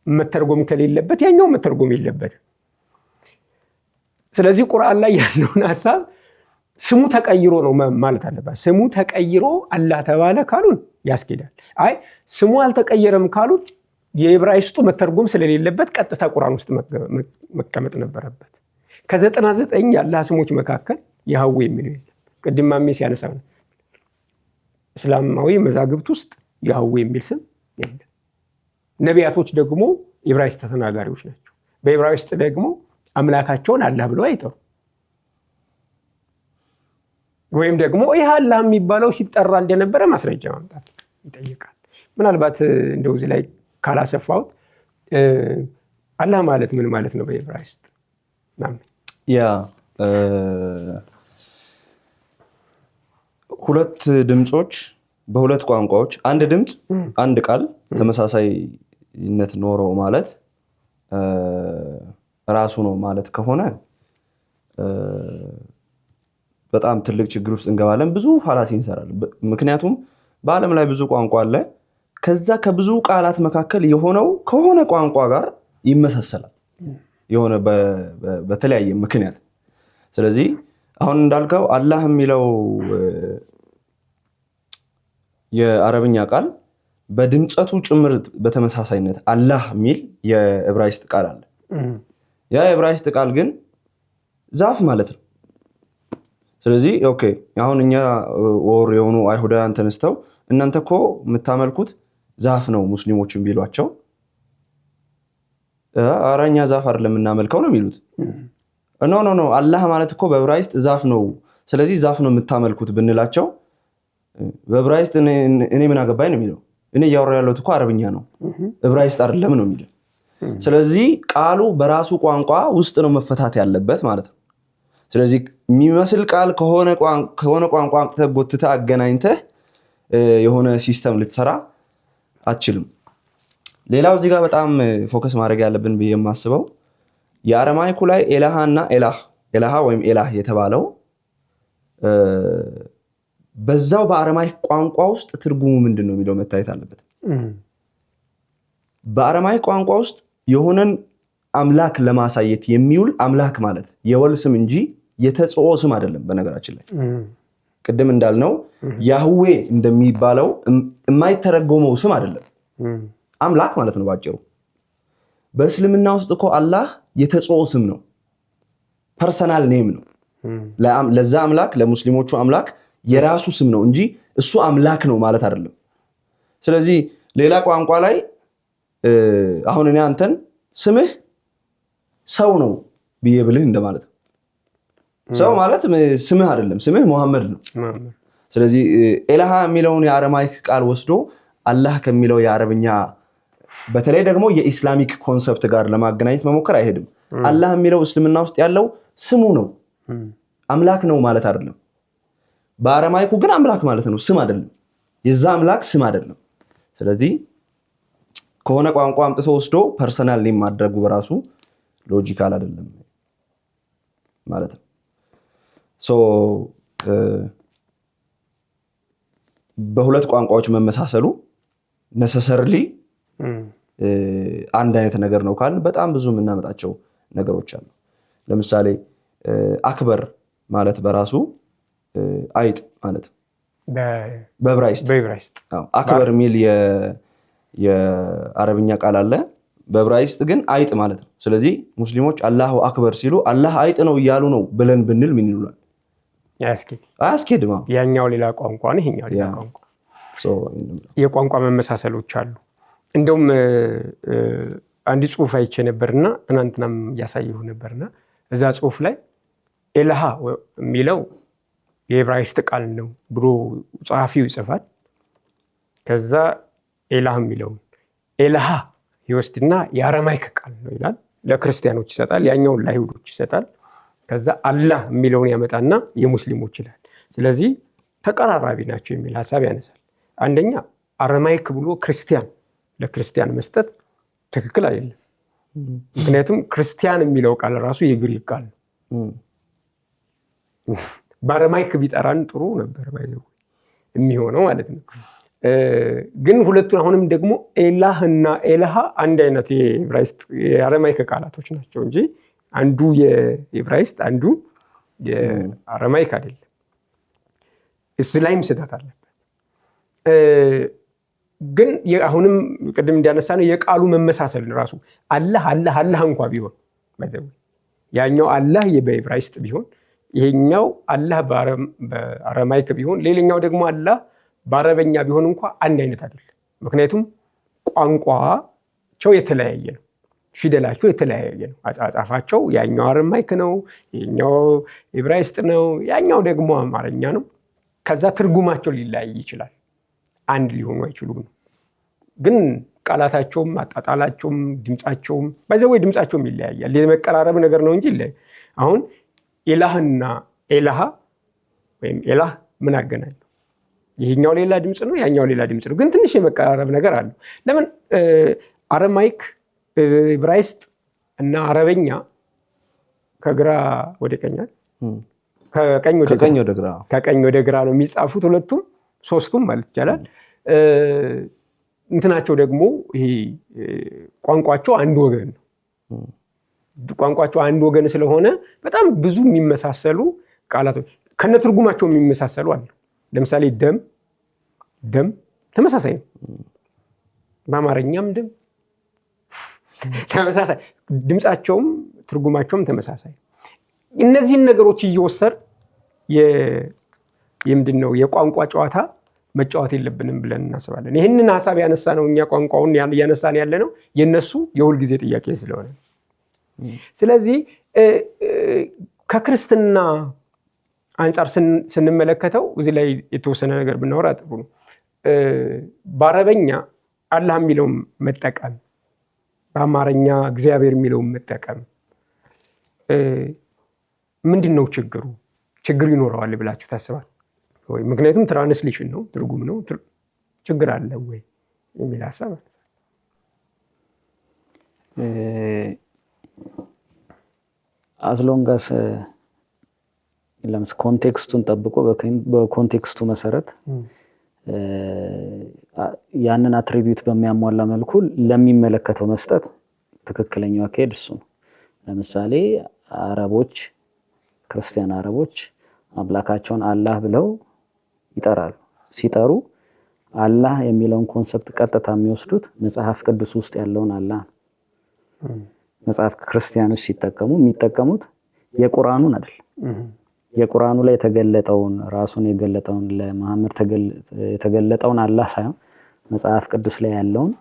መተርጎም ከሌለበት ያኛው መተርጎም የለበት። ስለዚህ ቁርአን ላይ ያለውን ሐሳብ ስሙ ተቀይሮ ነው ማለት አለበት። ስሙ ተቀይሮ አላህ ተባለ ካሉን ያስኬዳል። አይ ስሙ አልተቀየረም ካሉት የዕብራይስጡ መተርጎም ስለሌለበት ቀጥታ ቁርአን ውስጥ መቀመጥ ነበረበት። ከ99 የአላህ ስሞች መካከል ያህዌ የሚለው የለም። ቅድም ማሜ ሲያነሳ ነው እስላማዊ መዛግብት ውስጥ ያህዌ የሚል ስም የለም። ነቢያቶች ደግሞ ዕብራይስጥ ተናጋሪዎች ናቸው። በዕብራይስጥ ደግሞ አምላካቸውን አላህ ብለው አይጠሩ። ወይም ደግሞ ይህ አላህ የሚባለው ሲጠራ እንደነበረ ማስረጃ ማምጣት ይጠይቃል። ምናልባት እንደው እዚህ ላይ ካላሰፋሁት አላህ ማለት ምን ማለት ነው በዕብራይስጥ? ሁለት ድምጾች በሁለት ቋንቋዎች አንድ ድምጽ አንድ ቃል ተመሳሳይነት ኖረው ማለት ራሱ ነው ማለት ከሆነ በጣም ትልቅ ችግር ውስጥ እንገባለን። ብዙ ፋላሲ እንሰራለን። ምክንያቱም በዓለም ላይ ብዙ ቋንቋ አለ። ከዛ ከብዙ ቃላት መካከል የሆነው ከሆነ ቋንቋ ጋር ይመሳሰላል የሆነ በተለያየ ምክንያት። ስለዚህ አሁን እንዳልከው አላህ የሚለው የአረብኛ ቃል በድምጸቱ ጭምር በተመሳሳይነት አላህ የሚል የዕብራይስጥ ቃል አለ። ያ የዕብራይስጥ ቃል ግን ዛፍ ማለት ነው። ስለዚህ ኦኬ አሁን እኛ ወር የሆኑ አይሁዳውያን ተነስተው እናንተ እኮ የምታመልኩት ዛፍ ነው ሙስሊሞችን ቢሏቸው አራኛ ዛፍ አይደለም የምናመልከው ነው የሚሉት። ኖ አላህ ማለት እኮ በዕብራይስጥ ዛፍ ነው፣ ስለዚህ ዛፍ ነው የምታመልኩት ብንላቸው በዕብራይስጥ እኔ ምን አገባኝ ነው የሚለው። እኔ እያወራሁ ያለሁት እኮ አረብኛ ነው ዕብራይስጥ አይደለም ነው የሚለው። ስለዚህ ቃሉ በራሱ ቋንቋ ውስጥ ነው መፈታት ያለበት ማለት ነው። ስለዚህ የሚመስል ቃል ከሆነ ቋንቋ አምጥተህ ጎትተህ አገናኝተህ የሆነ ሲስተም ልትሰራ አትችልም። ሌላው እዚህ ጋር በጣም ፎከስ ማድረግ ያለብን ብዬ የማስበው የአረማይኩ ላይ ኤላሃ እና ኤላሃ ወይም ኤላህ የተባለው በዛው በአረማይክ ቋንቋ ውስጥ ትርጉሙ ምንድን ነው የሚለው መታየት አለበት። በአረማይክ ቋንቋ ውስጥ የሆነን አምላክ ለማሳየት የሚውል አምላክ ማለት የወል ስም እንጂ የተጽኦ ስም አይደለም። በነገራችን ላይ ቅድም እንዳልነው ያህዌ እንደሚባለው የማይተረጎመው ስም አይደለም፣ አምላክ ማለት ነው ባጭሩ። በእስልምና ውስጥ እኮ አላህ የተጽኦ ስም ነው፣ ፐርሰናል ኔም ነው። ለዛ አምላክ ለሙስሊሞቹ አምላክ የራሱ ስም ነው እንጂ እሱ አምላክ ነው ማለት አይደለም። ስለዚህ ሌላ ቋንቋ ላይ አሁን እኔ አንተን ስምህ ሰው ነው ብዬ ብልህ እንደማለት ነው። ሰው ማለት ስምህ አይደለም፣ ስምህ መሐመድ ነው። ስለዚህ ኤላሃ የሚለውን የአረማይክ ቃል ወስዶ አላህ ከሚለው የአረብኛ በተለይ ደግሞ የኢስላሚክ ኮንሰፕት ጋር ለማገናኘት መሞከር አይሄድም። አላህ የሚለው እስልምና ውስጥ ያለው ስሙ ነው፣ አምላክ ነው ማለት አይደለም። በአረማይኩ ግን አምላክ ማለት ነው፣ ስም አይደለም። የዛ አምላክ ስም አይደለም። ስለዚህ ከሆነ ቋንቋ አምጥቶ ወስዶ ፐርሰናል ኔም ማድረጉ በራሱ ሎጂካል አይደለም ማለት ነው። በሁለት ቋንቋዎች መመሳሰሉ ነሰሰርሊ አንድ አይነት ነገር ነው ካልን በጣም ብዙ የምናመጣቸው ነገሮች አሉ። ለምሳሌ አክበር ማለት በራሱ አይጥ ማለት በዕብራይስጥ አክበር የሚል የአረብኛ ቃል አለ፣ በዕብራይስጥ ግን አይጥ ማለት ነው። ስለዚህ ሙስሊሞች አላሁ አክበር ሲሉ አላህ አይጥ ነው እያሉ ነው ብለን ብንል ምን ይሉናል? አያስኬድም። ያኛው ሌላ ቋንቋ ነው፣ ይሄኛው ሌላ ቋንቋ። የቋንቋ መመሳሰሎች አሉ። እንደውም አንድ ጽሑፍ አይቼ ነበርና ትናንትናም እያሳየሁ ነበርና እዛ ጽሑፍ ላይ ኤላሃ የሚለው የዕብራይስጥ ቃል ነው ብሎ ጸሐፊው ይጽፋል። ከዛ ኤላህ የሚለውን ኤላሃ ይወስድና የአረማይክ ቃል ነው ይላል፣ ለክርስቲያኖች ይሰጣል፣ ያኛውን ለአይሁዶች ይሰጣል። ከዛ አላህ የሚለውን ያመጣና የሙስሊሞች ይላል። ስለዚህ ተቀራራቢ ናቸው የሚል ሀሳብ ያነሳል። አንደኛ አረማይክ ብሎ ክርስቲያን ለክርስቲያን መስጠት ትክክል አይደለም። ምክንያቱም ክርስቲያን የሚለው ቃል ራሱ የግሪክ ቃል ነው። በአረማይክ ቢጠራን ጥሩ ነበር ባይዘው የሚሆነው ማለት ነው። ግን ሁለቱን አሁንም ደግሞ ኤላህ እና ኤላሃ አንድ አይነት የአረማይክ ቃላቶች ናቸው እንጂ አንዱ የዕብራይስጥ አንዱ የአረማይክ አይደለም። እሱ ላይም ስህተት አለበት። ግን አሁንም ቅድም እንዲያነሳ ነው የቃሉ መመሳሰል ራሱ አላህ አላህ አላህ እንኳ ቢሆን ባይዘው ያኛው አላህ በዕብራይስጥ ቢሆን ይሄኛው አላህ በአረማይክ ቢሆን ሌላኛው ደግሞ አላህ በአረበኛ ቢሆን እንኳ አንድ አይነት አይደለም። ምክንያቱም ቋንቋቸው የተለያየ ነው፣ ፊደላቸው የተለያየ ነው፣ አጻጻፋቸው ያኛው አረማይክ ነው፣ ይሄኛው ዕብራይስጥ ነው፣ ያኛው ደግሞ አማርኛ ነው። ከዛ ትርጉማቸው ሊለያይ ይችላል፣ አንድ ሊሆኑ አይችሉም። ግን ቃላታቸውም አጣጣላቸውም ድምጻቸውም ባይዘው ድምጻቸውም ይለያያል። የመቀራረብ ነገር ነው እንጂ ይለያል። አሁን ኢላህና ኤላሃ ወይም ኤላህ ምን አገናኝ? ይሄኛው ሌላ ድምጽ ነው፣ ያኛው ሌላ ድምጽ ነው። ግን ትንሽ የመቀራረብ ነገር አለው። ለምን አረማይክ፣ ዕብራይስጥ እና አረበኛ ከግራ ወደ ቀኝ ከቀኝ ወደ ግራ ነው የሚጻፉት፣ ሁለቱም ሶስቱም ማለት ይቻላል። እንትናቸው ደግሞ ይሄ ቋንቋቸው አንድ ወገን ነው። ቋንቋቸው አንድ ወገን ስለሆነ በጣም ብዙ የሚመሳሰሉ ቃላቶች ከነትርጉማቸው የሚመሳሰሉ አሉ። ለምሳሌ ደም ተመሳሳይ ነው። በአማርኛም ደም ተመሳሳይ፣ ድምጻቸውም ትርጉማቸውም ተመሳሳይ። እነዚህን ነገሮች እየወሰድ የምንድነው የቋንቋ ጨዋታ መጫወት የለብንም ብለን እናስባለን። ይህንን ሀሳብ ያነሳ ነው እኛ ቋንቋውን ያነሳን ያለ ነው የነሱ የሁል ጊዜ ጥያቄ ስለሆነ። ስለዚህ ከክርስትና አንጻር ስንመለከተው እዚህ ላይ የተወሰነ ነገር ብናወራ ጥሩ ነው። በአረበኛ አላህ የሚለውን መጠቀም በአማርኛ እግዚአብሔር የሚለውን መጠቀም ምንድን ነው ችግሩ? ችግር ይኖረዋል ብላችሁ ታስባል ወይ? ምክንያቱም ትራንስሌሽን ነው፣ ትርጉም ነው። ችግር አለ ወይ የሚል ሀሳብ አዝሎንጋስ ለምስ ኮንቴክስቱን ጠብቆ በኮንቴክስቱ መሰረት ያንን አትሪቢዩት በሚያሟላ መልኩ ለሚመለከተው መስጠት ትክክለኛው አካሄድ እሱ ነው። ለምሳሌ አረቦች፣ ክርስቲያን አረቦች አምላካቸውን አላህ ብለው ይጠራሉ። ሲጠሩ አላህ የሚለውን ኮንሰፕት ቀጥታ የሚወስዱት መጽሐፍ ቅዱስ ውስጥ ያለውን አላህ ነው። መጽሐፍ ክርስቲያኖች ሲጠቀሙ የሚጠቀሙት የቁርአኑን አይደል። የቁርአኑ ላይ የተገለጠውን ራሱን የገለጠውን ለመሐመድ የተገለጠውን አላህ ሳይሆን መጽሐፍ ቅዱስ ላይ ያለውን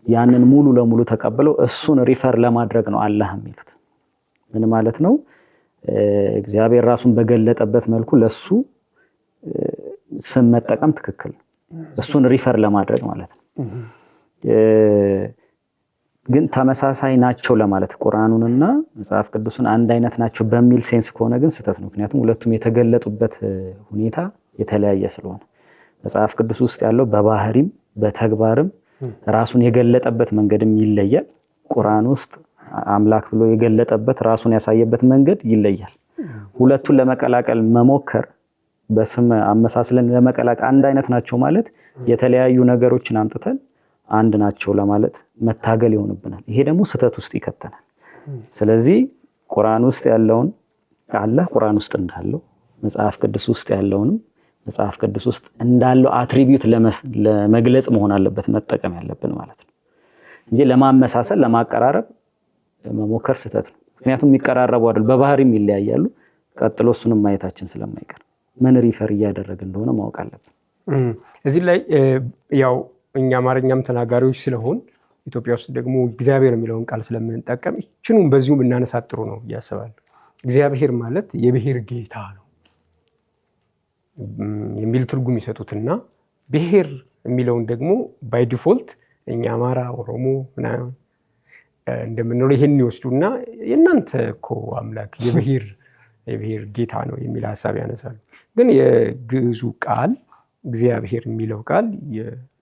ያንን ሙሉ ለሙሉ ተቀበለው እሱን ሪፈር ለማድረግ ነው አላህ የሚሉት። ምን ማለት ነው? እግዚአብሔር ራሱን በገለጠበት መልኩ ለሱ ስም መጠቀም ትክክል ነው። እሱን ሪፈር ለማድረግ ማለት ነው። ግን ተመሳሳይ ናቸው ለማለት ቁርአኑንና መጽሐፍ ቅዱስን አንድ አይነት ናቸው በሚል ሴንስ ከሆነ ግን ስህተት ነው። ምክንያቱም ሁለቱም የተገለጡበት ሁኔታ የተለያየ ስለሆነ መጽሐፍ ቅዱስ ውስጥ ያለው በባህሪም በተግባርም ራሱን የገለጠበት መንገድም ይለያል። ቁርአን ውስጥ አምላክ ብሎ የገለጠበት ራሱን ያሳየበት መንገድ ይለያል። ሁለቱን ለመቀላቀል መሞከር በስም አመሳስለን ለመቀላቀል አንድ አይነት ናቸው ማለት የተለያዩ ነገሮችን አምጥተን አንድ ናቸው ለማለት መታገል ይሆንብናል። ይሄ ደግሞ ስህተት ውስጥ ይከተናል። ስለዚህ ቁርአን ውስጥ ያለውን አላህ ቁርአን ውስጥ እንዳለው መጽሐፍ ቅዱስ ውስጥ ያለውንም መጽሐፍ ቅዱስ ውስጥ እንዳለው አትሪቢዩት ለመግለጽ መሆን አለበት መጠቀም ያለብን ማለት ነው እንጂ ለማመሳሰል ለማቀራረብ መሞከር ስህተት ነው። ምክንያቱም የሚቀራረቡ አይደል፣ በባህሪም ይለያያሉ። ቀጥሎ እሱንም ማየታችን ስለማይቀር ምን ሪፈር እያደረገ እንደሆነ ማወቅ አለብን። እዚህ ላይ ያው እኛ አማርኛም ተናጋሪዎች ስለሆን ኢትዮጵያ ውስጥ ደግሞ እግዚአብሔር የሚለውን ቃል ስለምንጠቀም እችኑም በዚሁ ብናነሳት ጥሩ ነው ያስባል። እግዚአብሔር ማለት የብሔር ጌታ ነው የሚል ትርጉም ይሰጡትና ብሔር የሚለውን ደግሞ ባይ ዲፎልት እኛ አማራ፣ ኦሮሞ ምናምን እንደምንለው ይሄን ይወስዱና የእናንተ እኮ አምላክ የብሔር ጌታ ነው የሚል ሀሳብ ያነሳሉ። ግን የግዕዙ ቃል እግዚአብሔር የሚለው ቃል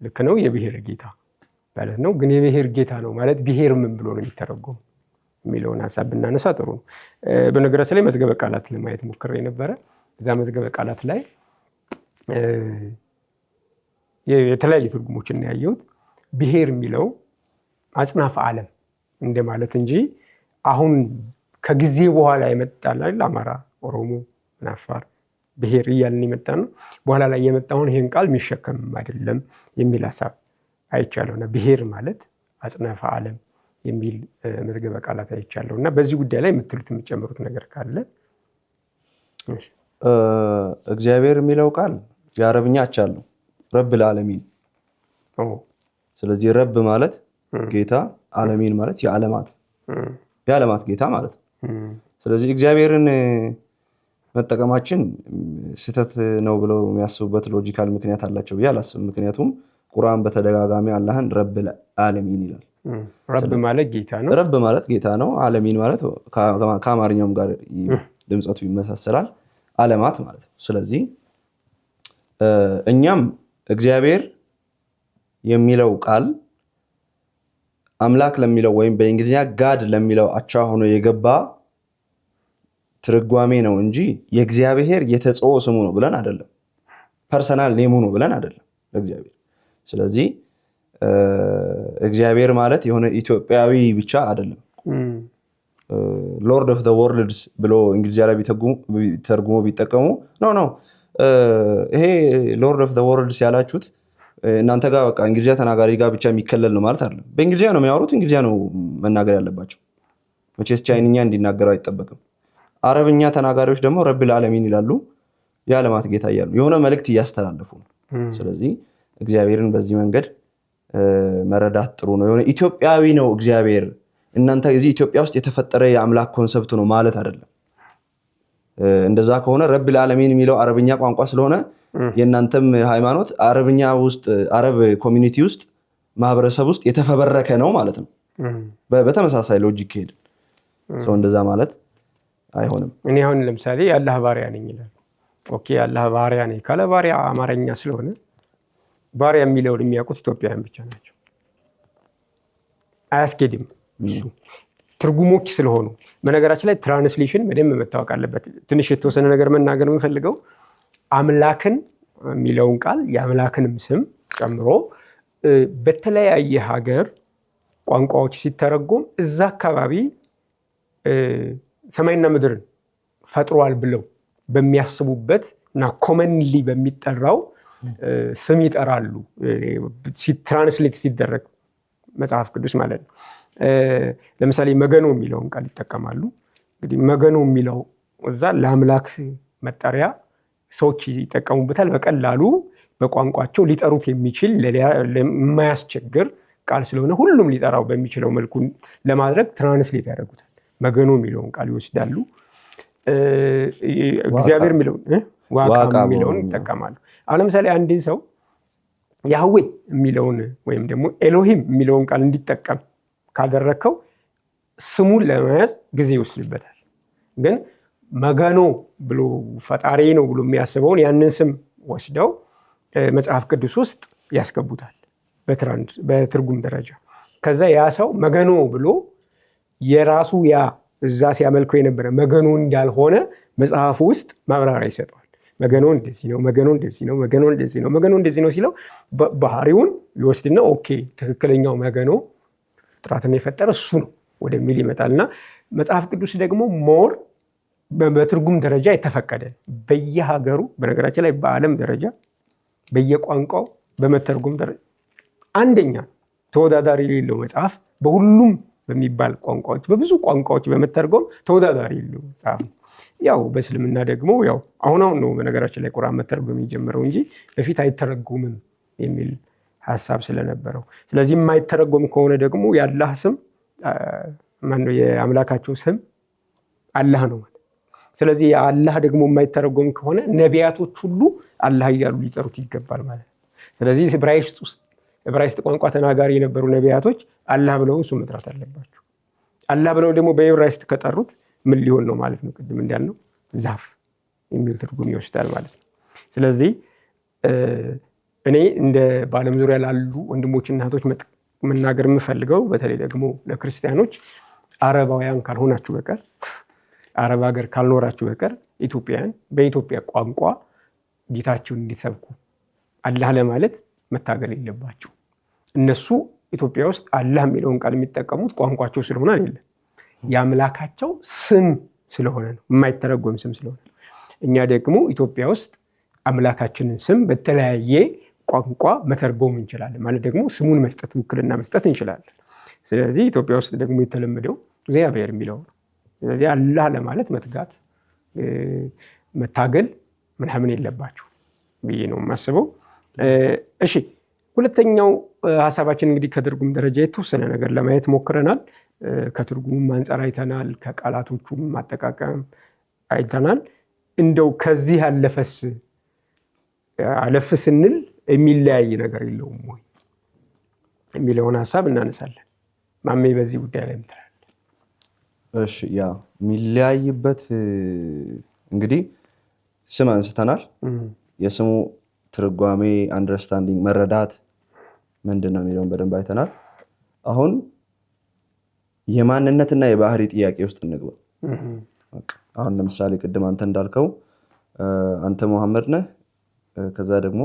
ልክ ነው፣ የብሔር ጌታ ማለት ነው። ግን የብሔር ጌታ ነው ማለት ብሔር ምን ብሎ ነው የሚተረጎም የሚለውን ሀሳብ ብናነሳ ጥሩ ነው። በነገራችን ላይ መዝገበ ቃላት ለማየት ሞክሬ ነበረ። እዛ መዝገበ ቃላት ላይ የተለያዩ ትርጉሞችን ያየሁት ብሔር የሚለው አጽናፈ ዓለም እንደማለት እንጂ አሁን ከጊዜ በኋላ የመጣል አይደል አማራ፣ ኦሮሞ፣ አፋር ብሔር እያልን የመጣ ነው። በኋላ ላይ የመጣውን ይሄን ቃል የሚሸከም አይደለም የሚል ሀሳብ አይቻለሁና ብሔር ማለት አጽናፈ ዓለም የሚል መዝገበ ቃላት አይቻለሁ እና በዚህ ጉዳይ ላይ የምትሉት የምትጨምሩት ነገር ካለ። እግዚአብሔር የሚለው ቃል የአረብኛ አቻ አለው ረብ ለዓለሚን። ስለዚህ ረብ ማለት ጌታ፣ ዓለሚን ማለት የዓለማት ጌታ ማለት ነው። ስለዚህ እግዚአብሔርን መጠቀማችን ስህተት ነው ብለው የሚያስቡበት ሎጂካል ምክንያት አላቸው ብዬ አላስብም። ምክንያቱም ቁርአን በተደጋጋሚ አላህን ረብ ለዓለሚን ይላል። ረብ ማለት ጌታ ነው። ረብ ማለት ጌታ ነው። ዓለሚን ማለት ከአማርኛውም ጋር ድምፀቱ ይመሳሰላል፣ ዓለማት ማለት ነው። ስለዚህ እኛም እግዚአብሔር የሚለው ቃል አምላክ ለሚለው ወይም በእንግሊዝኛ ጋድ ለሚለው አቻ ሆኖ የገባ ትርጓሜ ነው እንጂ የእግዚአብሔር የተጸኦ ስሙ ነው ብለን አይደለም፣ ፐርሰናል ኔሙ ነው ብለን አይደለም ለእግዚአብሔር። ስለዚህ እግዚአብሔር ማለት የሆነ ኢትዮጵያዊ ብቻ አይደለም። ሎርድ ኦፍ ዘ ወርልድስ ብሎ እንግሊዝኛ ላይ ተርጉሞ ቢጠቀሙ ነው ይሄ ሎርድ ኦፍ ዘ ወርልድስ ያላችሁት እናንተ ጋር በቃ እንግሊዝኛ ተናጋሪ ጋር ብቻ የሚከለል ነው ማለት አይደለም። በእንግሊዝኛ ነው የሚያወሩት፣ እንግሊዝኛ ነው መናገር ያለባቸው። መቼስ ቻይንኛ እንዲናገረው አይጠበቅም። አረብኛ ተናጋሪዎች ደግሞ ረብ ለዓለሚን ይላሉ፣ የዓለማት ጌታ እያሉ የሆነ መልእክት እያስተላለፉ ነው። ስለዚህ እግዚአብሔርን በዚህ መንገድ መረዳት ጥሩ ነው። የሆነ ኢትዮጵያዊ ነው እግዚአብሔር፣ እናንተ እዚህ ኢትዮጵያ ውስጥ የተፈጠረ የአምላክ ኮንሰፕት ነው ማለት አይደለም። እንደዛ ከሆነ ረብ ለዓለሚን የሚለው አረብኛ ቋንቋ ስለሆነ የእናንተም ሃይማኖት አረብኛ ውስጥ አረብ ኮሚኒቲ ውስጥ ማህበረሰብ ውስጥ የተፈበረከ ነው ማለት ነው። በተመሳሳይ ሎጂክ ሄድን ሰው እንደዛ ማለት አይሆንም። እኔ አሁን ለምሳሌ የአላህ ባሪያ ነኝ ይላል። ኦኬ የአላህ ባሪያ ነኝ ካለ ባሪያ አማርኛ ስለሆነ ባሪያ የሚለውን የሚያውቁት ኢትዮጵያውያን ብቻ ናቸው። አያስኬድም እሱ ትርጉሞች ስለሆኑ። በነገራችን ላይ ትራንስሌሽን በደንብ መታወቅ አለበት። ትንሽ የተወሰነ ነገር መናገር የምፈልገው አምላክን የሚለውን ቃል የአምላክንም ስም ጨምሮ በተለያየ ሀገር ቋንቋዎች ሲተረጎም እዛ አካባቢ ሰማይና ምድርን ፈጥሯል ብለው በሚያስቡበት እና ኮመንሊ በሚጠራው ስም ይጠራሉ። ትራንስሌት ሲደረግ መጽሐፍ ቅዱስ ማለት ነው። ለምሳሌ መገኖ የሚለውን ቃል ይጠቀማሉ። እንግዲህ መገኖ የሚለው እዛ ለአምላክ መጠሪያ ሰዎች ይጠቀሙበታል። በቀላሉ በቋንቋቸው ሊጠሩት የሚችል የማያስቸግር ቃል ስለሆነ ሁሉም ሊጠራው በሚችለው መልኩ ለማድረግ ትራንስሌት ያደርጉታል። መገኖ የሚለውን ቃል ይወስዳሉ። እግዚአብሔር የሚለውን ዋቃ የሚለውን ይጠቀማሉ። አሁን ለምሳሌ አንድን ሰው ያህዌ የሚለውን ወይም ደግሞ ኤሎሂም የሚለውን ቃል እንዲጠቀም ካደረግከው ስሙን ለመያዝ ጊዜ ይወስድበታል። ግን መገኖ ብሎ ፈጣሪ ነው ብሎ የሚያስበውን ያንን ስም ወስደው መጽሐፍ ቅዱስ ውስጥ ያስገቡታል በትርጉም ደረጃ። ከዛ ያ ሰው መገኖ ብሎ የራሱ ያ እዛ ሲያመልከው የነበረ መገኖ እንዳልሆነ መጽሐፉ ውስጥ ማብራሪያ ይሰጠዋል። መገኖ እንደዚህ ነው፣ መገኖ እንደዚህ ነው፣ መገኖ እንደዚህ ነው፣ መገኖ እንደዚህ ነው ሲለው ባህሪውን ይወስድና ኦኬ ትክክለኛው መገኖ ፍጥረትን የፈጠረ እሱ ነው ወደሚል ይመጣልና መጽሐፍ ቅዱስ ደግሞ ሞር በትርጉም ደረጃ የተፈቀደ በየሀገሩ በነገራችን ላይ በዓለም ደረጃ በየቋንቋው በመተርጎም ደረጃ አንደኛ ተወዳዳሪ የሌለው መጽሐፍ በሁሉም በሚባል ቋንቋዎች በብዙ ቋንቋዎች በመተርጎም ተወዳዳሪ የሌለው መጽሐፍ ነው። ያው በእስልምና ደግሞ ያው አሁን ነው በነገራችን ላይ ቁርአን መተርጎም የጀመረው እንጂ በፊት አይተረጎምም የሚል ሐሳብ ስለነበረው፣ ስለዚህ የማይተረጎም ከሆነ ደግሞ የአላህ ስም ማነው የአምላካቸው ስም አላህ ነው ማለት። ስለዚህ የአላህ ደግሞ የማይተረጎም ከሆነ ነቢያቶች ሁሉ አላህ እያሉ ሊጠሩት ይገባል ማለት ነው። ስለዚህ ዕብራይስጥ ቋንቋ ተናጋሪ የነበሩ ነቢያቶች አላህ ብለው እሱ መጥራት አለባቸው። አላህ ብለው ደግሞ በዕብራይስጥ ከጠሩት ምን ሊሆን ነው ማለት ነው? ቅድም እንዳልነው ዛፍ የሚል ትርጉም ይወስዳል ማለት ነው። ስለዚህ እኔ እንደ በዓለም ዙሪያ ላሉ ወንድሞችና እህቶች መናገር የምፈልገው በተለይ ደግሞ ለክርስቲያኖች አረባውያን ካልሆናችሁ በቀር አረብ ሀገር ካልኖራችሁ በቀር ኢትዮጵያውያን በኢትዮጵያ ቋንቋ ጌታቸውን እንዲሰብኩ አላህ ለማለት መታገል የለባቸው። እነሱ ኢትዮጵያ ውስጥ አላህ የሚለውን ቃል የሚጠቀሙት ቋንቋቸው ስለሆነ አይደለም፣ የአምላካቸው ስም ስለሆነ ነው፣ የማይተረጎም ስም ስለሆነ ነው። እኛ ደግሞ ኢትዮጵያ ውስጥ አምላካችንን ስም በተለያየ ቋንቋ መተርጎም እንችላለን። ማለት ደግሞ ስሙን መስጠት ውክልና መስጠት እንችላለን። ስለዚህ ኢትዮጵያ ውስጥ ደግሞ የተለመደው እግዚአብሔር የሚለው ነው። ስለዚህ አላህ ለማለት መትጋት መታገል ምናምን የለባችሁ ብዬ ነው የማስበው። እሺ ሁለተኛው ሀሳባችን እንግዲህ ከትርጉም ደረጃ የተወሰነ ነገር ለማየት ሞክረናል። ከትርጉሙም አንጻር አይተናል፣ ከቃላቶቹም ማጠቃቀም አይተናል። እንደው ከዚህ አለፍ ስንል የሚለያይ ነገር የለውም ወይ የሚለውን ሀሳብ እናነሳለን። ማሜ በዚህ ጉዳይ ላይ ምትላል? እሺ ያ የሚለያይበት እንግዲህ ስም አንስተናል። የስሙ ትርጓሜ አንደርስታንዲንግ መረዳት ምንድን ነው የሚለውን በደንብ አይተናል። አሁን የማንነትና የባህሪ ጥያቄ ውስጥ እንግባ። አሁን ለምሳሌ ቅድም አንተ እንዳልከው አንተ መሐመድ ነህ፣ ከዛ ደግሞ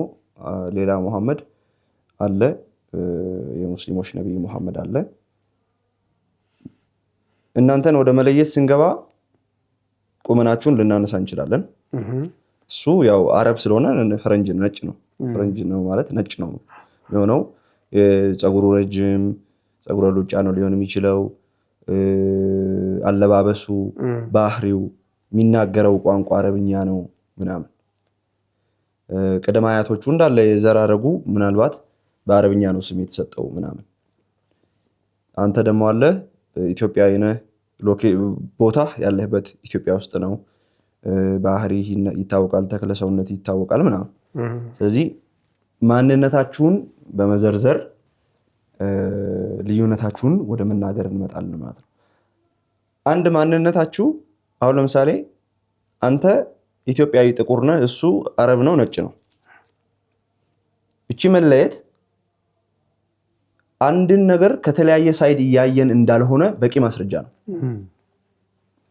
ሌላ መሐመድ አለ፣ የሙስሊሞች ነብይ መሐመድ አለ። እናንተን ወደ መለየት ስንገባ ቁመናችሁን ልናነሳ እንችላለን። እሱ ያው አረብ ስለሆነ ፈረንጅ ነጭ ነው። ፈረንጅ ነው ማለት ነጭ ነው የሆነው። ፀጉሩ ረጅም፣ ፀጉረ ሉጫ ነው ሊሆን የሚችለው። አለባበሱ፣ ባህሪው፣ የሚናገረው ቋንቋ አረብኛ ነው ምናምን። ቅድመ አያቶቹ እንዳለ የዘራረጉ ምናልባት በአረብኛ ነው ስም የተሰጠው ምናምን። አንተ ደግሞ አለ ኢትዮጵያዊ ነህ፣ ቦታ ያለህበት ኢትዮጵያ ውስጥ ነው፣ ባህሪ ይታወቃል፣ ተክለ ሰውነት ይታወቃል ምናምን። ስለዚህ ማንነታችሁን በመዘርዘር ልዩነታችሁን ወደ መናገር እንመጣለን ማለት ነው። አንድ ማንነታችሁ አሁን ለምሳሌ አንተ ኢትዮጵያዊ ጥቁር ነህ፣ እሱ አረብ ነው ነጭ ነው። እቺ መለየት አንድን ነገር ከተለያየ ሳይድ እያየን እንዳልሆነ በቂ ማስረጃ ነው።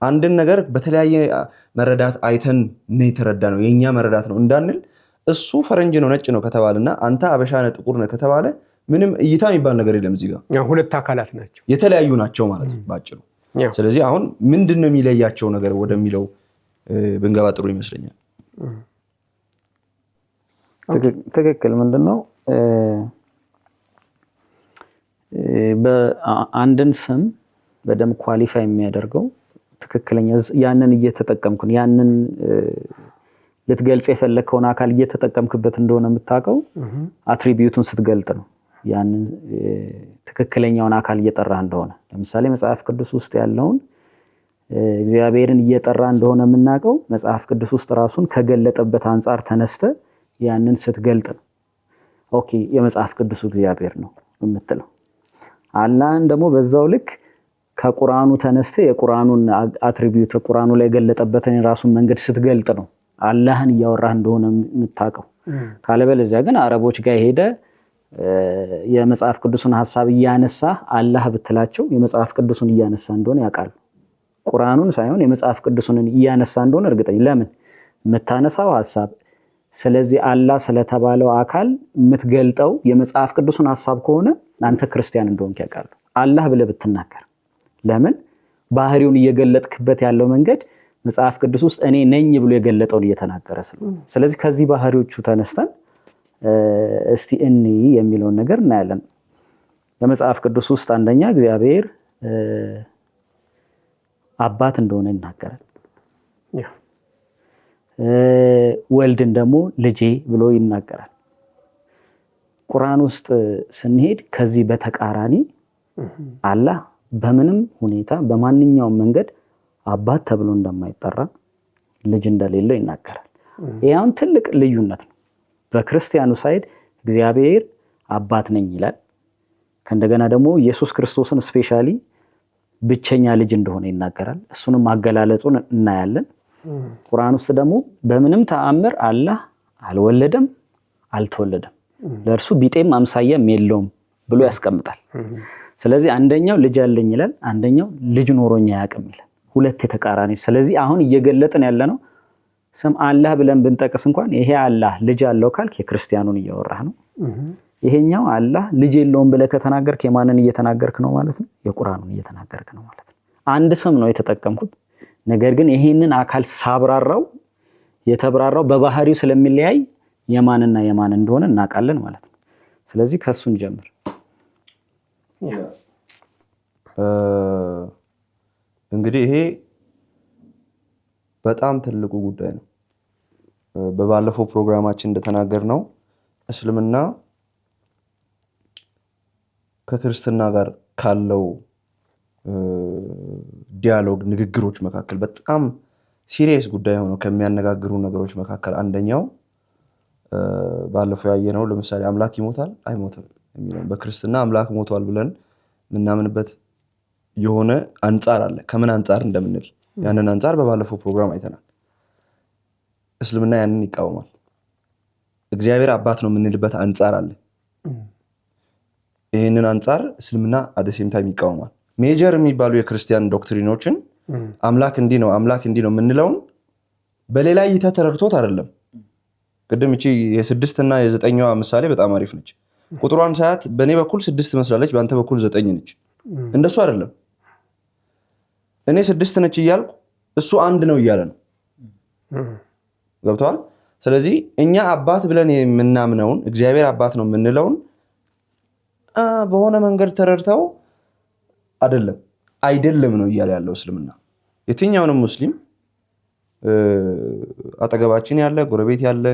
አንድን ነገር በተለያየ መረዳት አይተን ነው የተረዳ ነው የኛ መረዳት ነው እንዳንል እሱ ፈረንጅ ነው ነጭ ነው ከተባለና አንተ አበሻ ነህ ጥቁር ነህ ከተባለ ምንም እይታ የሚባል ነገር የለም። እዚህ ጋር ሁለት አካላት ናቸው፣ የተለያዩ ናቸው ማለት ነው ባጭሩ። ስለዚህ አሁን ምንድነው የሚለያቸው ነገር ወደሚለው ብንገባ ጥሩ ይመስለኛል። ትክክል። ምንድነው በአንድን ስም በደም ኳሊፋይ የሚያደርገው ትክክለኛ ያንን እየተጠቀምኩ ያንን ልትገልጽ የፈለከውን አካል እየተጠቀምክበት እንደሆነ የምታውቀው አትሪቢዩቱን ስትገልጥ ነው። ያንን ትክክለኛውን አካል እየጠራ እንደሆነ ለምሳሌ መጽሐፍ ቅዱስ ውስጥ ያለውን እግዚአብሔርን እየጠራ እንደሆነ የምናውቀው መጽሐፍ ቅዱስ ውስጥ ራሱን ከገለጠበት አንፃር ተነስተ ያንን ስትገልጥ ነው። ኦኬ የመጽሐፍ ቅዱሱ እግዚአብሔር ነው የምትለው። አላህን ደግሞ በዛው ልክ ከቁርአኑ ተነስተ የቁርአኑን አትሪቢዩት ቁርአኑ ላይ ገለጠበትን የራሱን መንገድ ስትገልጥ ነው አላህን እያወራህ እንደሆነ የምታውቀው። ካለበለዚያ ግን አረቦች ጋር ሄደ የመጽሐፍ ቅዱስን ሐሳብ እያነሳ አላህ ብትላቸው የመጽሐፍ ቅዱስን እያነሳ እንደሆነ ያውቃሉ። ቁርአኑን ሳይሆን የመጽሐፍ ቅዱስን እያነሳ እንደሆነ እርግጠኛ። ለምን የምታነሳው ሐሳብ ስለዚህ አላህ ስለተባለው አካል የምትገልጠው የመጽሐፍ ቅዱስን ሐሳብ ከሆነ አንተ ክርስቲያን እንደሆንክ ያውቃሉ። አላህ ብለህ ብትናገር ለምን ባህሪውን እየገለጥክበት ያለው መንገድ መጽሐፍ ቅዱስ ውስጥ እኔ ነኝ ብሎ የገለጠውን እየተናገረ ስለሆነ ስለዚህ ከዚህ ባህሪዎቹ ተነስተን እስቲ እኒ የሚለውን ነገር እናያለን። በመጽሐፍ ቅዱስ ውስጥ አንደኛ እግዚአብሔር አባት እንደሆነ ይናገራል። ወልድን ደግሞ ልጄ ብሎ ይናገራል። ቁርአን ውስጥ ስንሄድ ከዚህ በተቃራኒ አላህ በምንም ሁኔታ በማንኛውም መንገድ አባት ተብሎ እንደማይጠራ ልጅ እንደሌለው ይናገራል። ይሄን ትልቅ ልዩነት ነው። በክርስቲያኑ ሳይድ እግዚአብሔር አባት ነኝ ይላል። ከእንደገና ደግሞ ኢየሱስ ክርስቶስን ስፔሻሊ ብቸኛ ልጅ እንደሆነ ይናገራል። እሱንም አገላለጹን እናያለን። ቁርአን ውስጥ ደግሞ በምንም ተአምር አላህ አልወለደም አልተወለደም፣ ለእርሱ ቢጤም አምሳያም የለውም ብሎ ያስቀምጣል። ስለዚህ አንደኛው ልጅ አለኝ ይላል፣ አንደኛው ልጅ ኖሮኛ ያቅም ይላል። ሁለት የተቃራኒ። ስለዚህ አሁን እየገለጥን ያለነው ስም አላህ ብለን ብንጠቅስ እንኳን ይሄ አላህ ልጅ አለው ካልክ የክርስቲያኑን እያወራህ ነው። ይሄኛው አላህ ልጅ የለውም ብለህ ከተናገርክ የማንን እየተናገርክ ነው ማለት ነው? የቁርአኑን እየተናገርክ ነው ማለት ነው። አንድ ስም ነው የተጠቀምኩት፣ ነገር ግን ይሄንን አካል ሳብራራው የተብራራው በባህሪው ስለሚለያይ የማንና የማን እንደሆነ እናውቃለን ማለት ነው። ስለዚህ ከሱን ጀምር። እንግዲህ ይሄ በጣም ትልቁ ጉዳይ ነው። በባለፈው ፕሮግራማችን እንደተናገርነው እስልምና ከክርስትና ጋር ካለው ዲያሎግ ንግግሮች መካከል በጣም ሲሪየስ ጉዳይ ሆኖ ከሚያነጋግሩ ነገሮች መካከል አንደኛው ባለፈው ያየነው ለምሳሌ አምላክ ይሞታል አይሞትም የሚለው በክርስትና አምላክ ሞቷል ብለን ምናምንበት የሆነ አንፃር አለ። ከምን አንፃር እንደምንል ያንን አንፃር በባለፈው ፕሮግራም አይተናል። እስልምና ያንን ይቃወማል። እግዚአብሔር አባት ነው የምንልበት አንፃር አለ። ይህንን አንፃር እስልምና አደሴም ታይም ይቃወማል። ሜጀር የሚባሉ የክርስቲያን ዶክትሪኖችን አምላክ እንዲህ ነው አምላክ እንዲህ ነው የምንለውን በሌላ እይታ ተረድቶት አይደለም። ቅድም እቺ የ6 እና የ9ዋ ምሳሌ በጣም አሪፍ ነች። ቁጥሯን ሳያት በእኔ በኩል 6 ትመስላለች፣ በአንተ በኩል 9 ነች። እንደሱ አይደለም። እኔ 6 ነች እያልኩ እሱ 1 ነው እያለ ነው። ገብተዋል? ስለዚህ እኛ አባት ብለን የምናምነውን እግዚአብሔር አባት ነው የምንለውን በሆነ መንገድ ተረድተው አይደለም ነው እያለ ያለው እስልምና። የትኛውንም ሙስሊም አጠገባችን ያለ ጎረቤት ያለ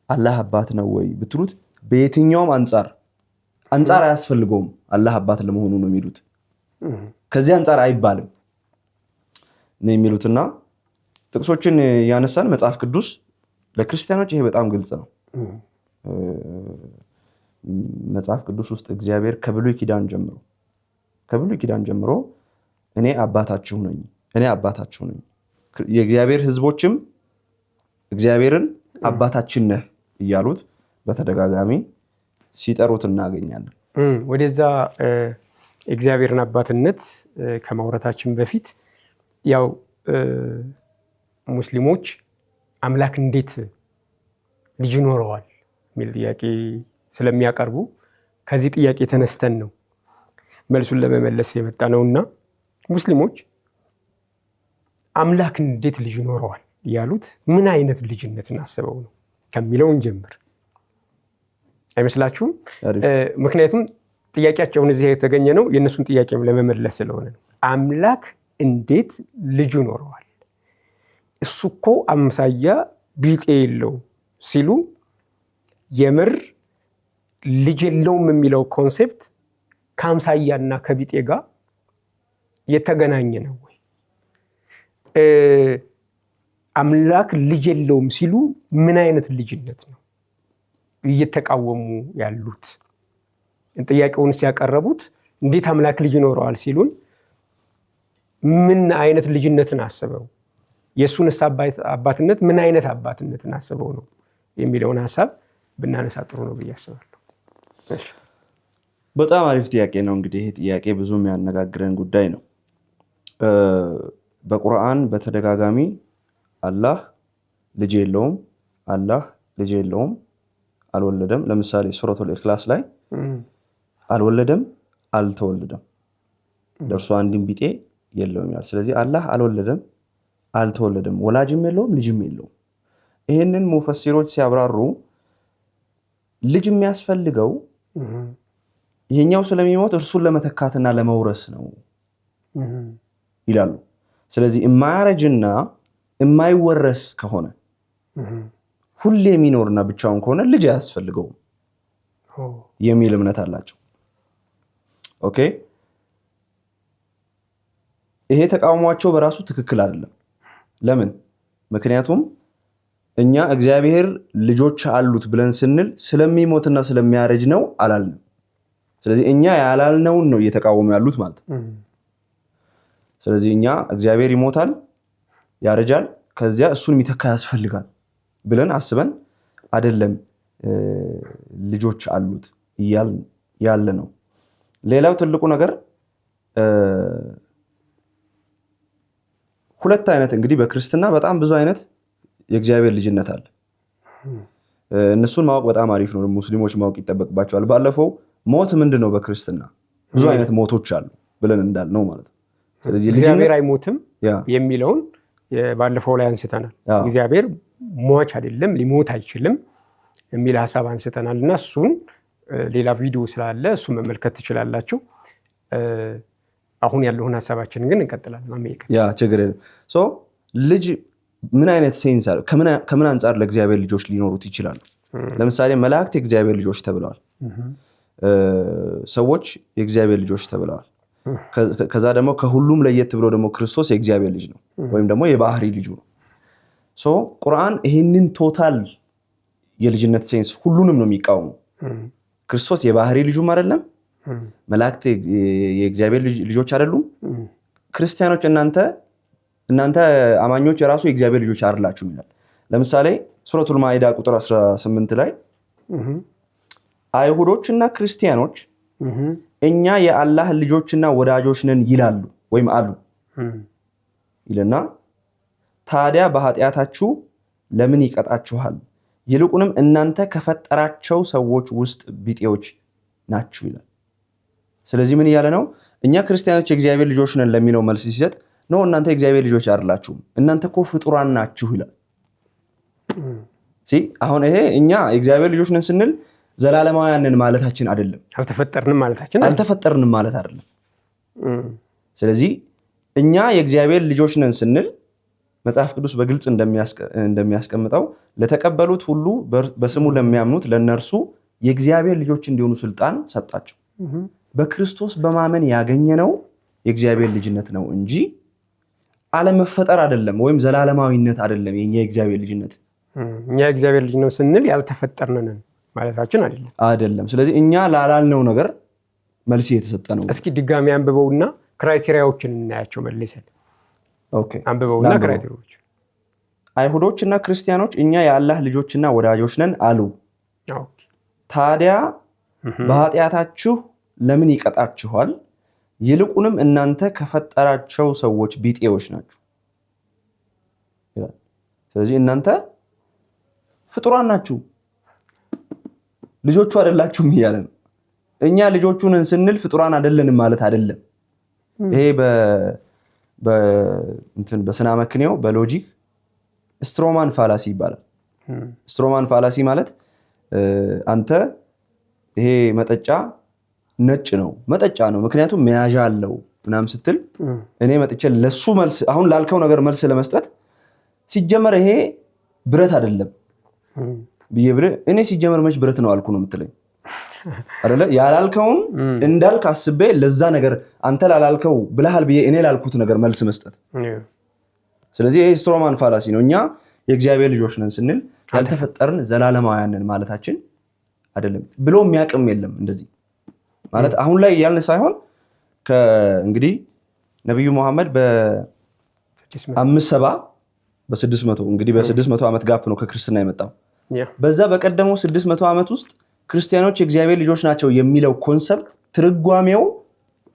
አላህ አባት ነው ወይ ብትሉት በየትኛውም አንፃር አያስፈልገውም አላህ አባት ለመሆኑ ነው የሚሉት። ከዚህ አንፃር አይባልም ነው የሚሉትና ጥቅሶችን ያነሳን መጽሐፍ ቅዱስ ለክርስቲያኖች ይሄ በጣም ግልጽ ነው። መጽሐፍ ቅዱስ ውስጥ እግዚአብሔር ከብሉይ ኪዳን ጀምሮ እኔ አባታችሁ ነኝ፣ የእግዚአብሔር ሕዝቦችም እግዚአብሔርን አባታችን ነህ እያሉት በተደጋጋሚ ሲጠሩት እናገኛለን። ወደዛ እግዚአብሔርን አባትነት ከማውራታችን በፊት ያው ሙስሊሞች አምላክ እንዴት ልጅ ይኖረዋል የሚል ጥያቄ ስለሚያቀርቡ ከዚህ ጥያቄ ተነስተን ነው መልሱን ለመመለስ የመጣ ነውና ሙስሊሞች አምላክ እንዴት ልጅ ይኖረዋል ያሉት ምን አይነት ልጅነትን አስበው ነው ከሚለውን ጀምር አይመስላችሁም? ምክንያቱም ጥያቄያቸውን እዚህ የተገኘ ነው የእነሱን ጥያቄም ለመመለስ ስለሆነ ነው። አምላክ እንዴት ልጅ ይኖረዋል? እሱ እኮ አምሳያ ቢጤ የለው ሲሉ የምር ልጅ የለውም የሚለው ኮንሴፕት ከአምሳያና ከቢጤ ጋር የተገናኘ ነው ወይ? አምላክ ልጅ የለውም ሲሉ ምን አይነት ልጅነት ነው እየተቃወሙ ያሉት? ጥያቄውን ሲያቀረቡት እንዴት አምላክ ልጅ ይኖረዋል ሲሉን ምን አይነት ልጅነትን አስበው የእሱንስ አባትነት ምን አይነት አባትነትን አስበው ነው የሚለውን ሀሳብ ብናነሳ ጥሩ ነው ብዬ አስባለሁ። በጣም አሪፍ ጥያቄ ነው። እንግዲህ ይሄ ጥያቄ ብዙ የሚያነጋግረን ጉዳይ ነው። በቁርአን በተደጋጋሚ አላህ ልጅ የለውም፣ አልወለደም። ለምሳሌ ሱረቱል ኢኽላስ ላይ አልወለደም፣ አልተወለደም፣ ለእርሱ አንድም ቢጤ የለውም ይላል። ስለዚህ አላህ አልወለደም፣ አልተወለደም፣ ወላጅም የለውም፣ ልጅም የለውም። ይህንን ሙፈሲሮች ሲያብራሩ ልጅ የሚያስፈልገው ይሄኛው ስለሚሞት እርሱን ለመተካትና ለመውረስ ነው ይላሉ። ስለዚህ የማያረጅና የማይወረስ ከሆነ ሁሌ የሚኖርና ብቻውን ከሆነ ልጅ አያስፈልገውም የሚል እምነት አላቸው። ኦኬ፣ ይሄ ተቃውሟቸው በራሱ ትክክል አይደለም። ለምን? ምክንያቱም እኛ እግዚአብሔር ልጆች አሉት ብለን ስንል ስለሚሞትና ስለሚያረጅ ነው አላልንም። ስለዚህ እኛ ያላልነውን ነው እየተቃወሙ ያሉት ማለት ነው። ስለዚህ እኛ እግዚአብሔር ይሞታል፣ ያረጃል፣ ከዚያ እሱን የሚተካ ያስፈልጋል ብለን አስበን አይደለም ልጆች አሉት ያለ ነው። ሌላው ትልቁ ነገር ሁለት አይነት እንግዲህ በክርስትና በጣም ብዙ አይነት የእግዚአብሔር ልጅነት አለ። እነሱን ማወቅ በጣም አሪፍ ነው። ሙስሊሞች ማወቅ ይጠበቅባቸዋል። ባለፈው ሞት ምንድን ነው በክርስትና ብዙ አይነት ሞቶች አሉ ብለን እንዳልነው ማለት ነው። ስለዚህ እግዚአብሔር አይሞትም የሚለውን ባለፈው ላይ አንስተናል። እግዚአብሔር ሟች አይደለም፣ ሊሞት አይችልም የሚል ሀሳብ አንስተናል እና እሱን ሌላ ቪዲዮ ስላለ እሱ መመልከት ትችላላችሁ። አሁን ያለውን ሀሳባችንን ግን እንቀጥላለን። ችግር የለም። ልጅ ምን አይነት ሴንስ አለ? ከምን አንጻር ለእግዚአብሔር ልጆች ሊኖሩት ይችላሉ? ለምሳሌ መላእክት የእግዚአብሔር ልጆች ተብለዋል። ሰዎች የእግዚአብሔር ልጆች ተብለዋል። ከዛ ደግሞ ከሁሉም ለየት ብሎ ደግሞ ክርስቶስ የእግዚአብሔር ልጅ ነው ወይም ደግሞ የባህሪ ልጁ ነው። ቁርአን ይህንን ቶታል የልጅነት ሴንስ ሁሉንም ነው የሚቃወሙ። ክርስቶስ የባህሪ ልጁም አይደለም፣ መላእክት የእግዚአብሔር ልጆች አይደሉም። ክርስቲያኖች እናንተ አማኞች የራሱ የእግዚአብሔር ልጆች አይደላችሁም ይላል። ለምሳሌ ሱረቱል ማኢዳ ቁጥር 18 ላይ አይሁዶችና ክርስቲያኖች እኛ የአላህ ልጆችና ወዳጆች ነን ይላሉ ወይም አሉ ይልና ታዲያ በኃጢአታችሁ ለምን ይቀጣችኋል? ይልቁንም እናንተ ከፈጠራቸው ሰዎች ውስጥ ቢጤዎች ናችሁ ይላል። ስለዚህ ምን እያለ ነው? እኛ ክርስቲያኖች የእግዚአብሔር ልጆች ነን ለሚለው መልስ ሲሰጥ ነው እናንተ የእግዚአብሔር ልጆች አይደላችሁም፣ እናንተ እኮ ፍጡራን ናችሁ ይላል። አሁን ይሄ እኛ የእግዚአብሔር ልጆች ነን ስንል ዘላለማውያንን ማለታችን አይደለም፣ አልተፈጠርንም ማለት አይደለም። ስለዚህ እኛ የእግዚአብሔር ልጆች ነን ስንል መጽሐፍ ቅዱስ በግልጽ እንደሚያስቀምጠው ለተቀበሉት ሁሉ በስሙ ለሚያምኑት ለነርሱ የእግዚአብሔር ልጆች እንዲሆኑ ስልጣን ሰጣቸው። በክርስቶስ በማመን ያገኘነው የእግዚአብሔር ልጅነት ነው እንጂ አለመፈጠር አይደለም፣ ወይም ዘላለማዊነት አይደለም። የኛ የእግዚአብሔር ልጅነት እኛ የእግዚአብሔር ልጅ ነው ስንል ያልተፈጠርን ነን ማለታችን አይደለም። ስለዚህ እኛ ላላልነው ነገር መልስ እየተሰጠ ነው። እስኪ ድጋሚ አንብበውና ክራይቴሪያዎችን እናያቸው መልሰን። ኦኬ አንብበውና ክራይቴሪያዎች። አይሁዶችና ክርስቲያኖች እኛ የአላህ ልጆችና ወዳጆች ነን አሉ። ኦኬ ታዲያ በኃጢአታችሁ ለምን ይቀጣችኋል? ይልቁንም እናንተ ከፈጠራቸው ሰዎች ቢጤዎች ናችሁ ይላል። ስለዚህ እናንተ ፍጡራን ናችሁ፣ ልጆቹ አይደላችሁም እያለ ነው። እኛ ልጆቹ ነን ስንል ፍጡራን አይደለንም ማለት አይደለም። ይሄ በስነ መክንያው በሎጂክ ስትሮማን ፋላሲ ይባላል። ስትሮማን ፋላሲ ማለት አንተ ይሄ መጠጫ ነጭ ነው መጠጫ ነው ምክንያቱም መያዣ አለው ምናምን ስትል እኔ መጥቼ ለሱ መልስ አሁን ላልከው ነገር መልስ ለመስጠት ሲጀመር ይሄ ብረት አይደለም ብዬ እኔ ሲጀመር መች ብረት ነው አልኩ ነው የምትለኝ አይደለ? ያላልከውን እንዳልክ አስቤ ለዛ ነገር አንተ ላላልከው ብለሃል ብዬ እኔ ላልኩት ነገር መልስ መስጠት። ስለዚህ ይሄ ስትሮማን ፋላሲ ነው። እኛ የእግዚአብሔር ልጆች ነን ስንል ያልተፈጠርን ዘላለማውያን ነን ማለታችን አይደለም ብሎ የሚያቅም የለም። እንደዚህ ማለት አሁን ላይ ያልን ሳይሆን እንግዲህ ነብዩ መሐመድ በ570 በ600 እንግዲህ በ600 ዓመት ጋፕ ነው ከክርስትና የመጣው። በዛ በቀደመው 600 ዓመት ውስጥ ክርስቲያኖች የእግዚአብሔር ልጆች ናቸው የሚለው ኮንሰፕት ትርጓሜው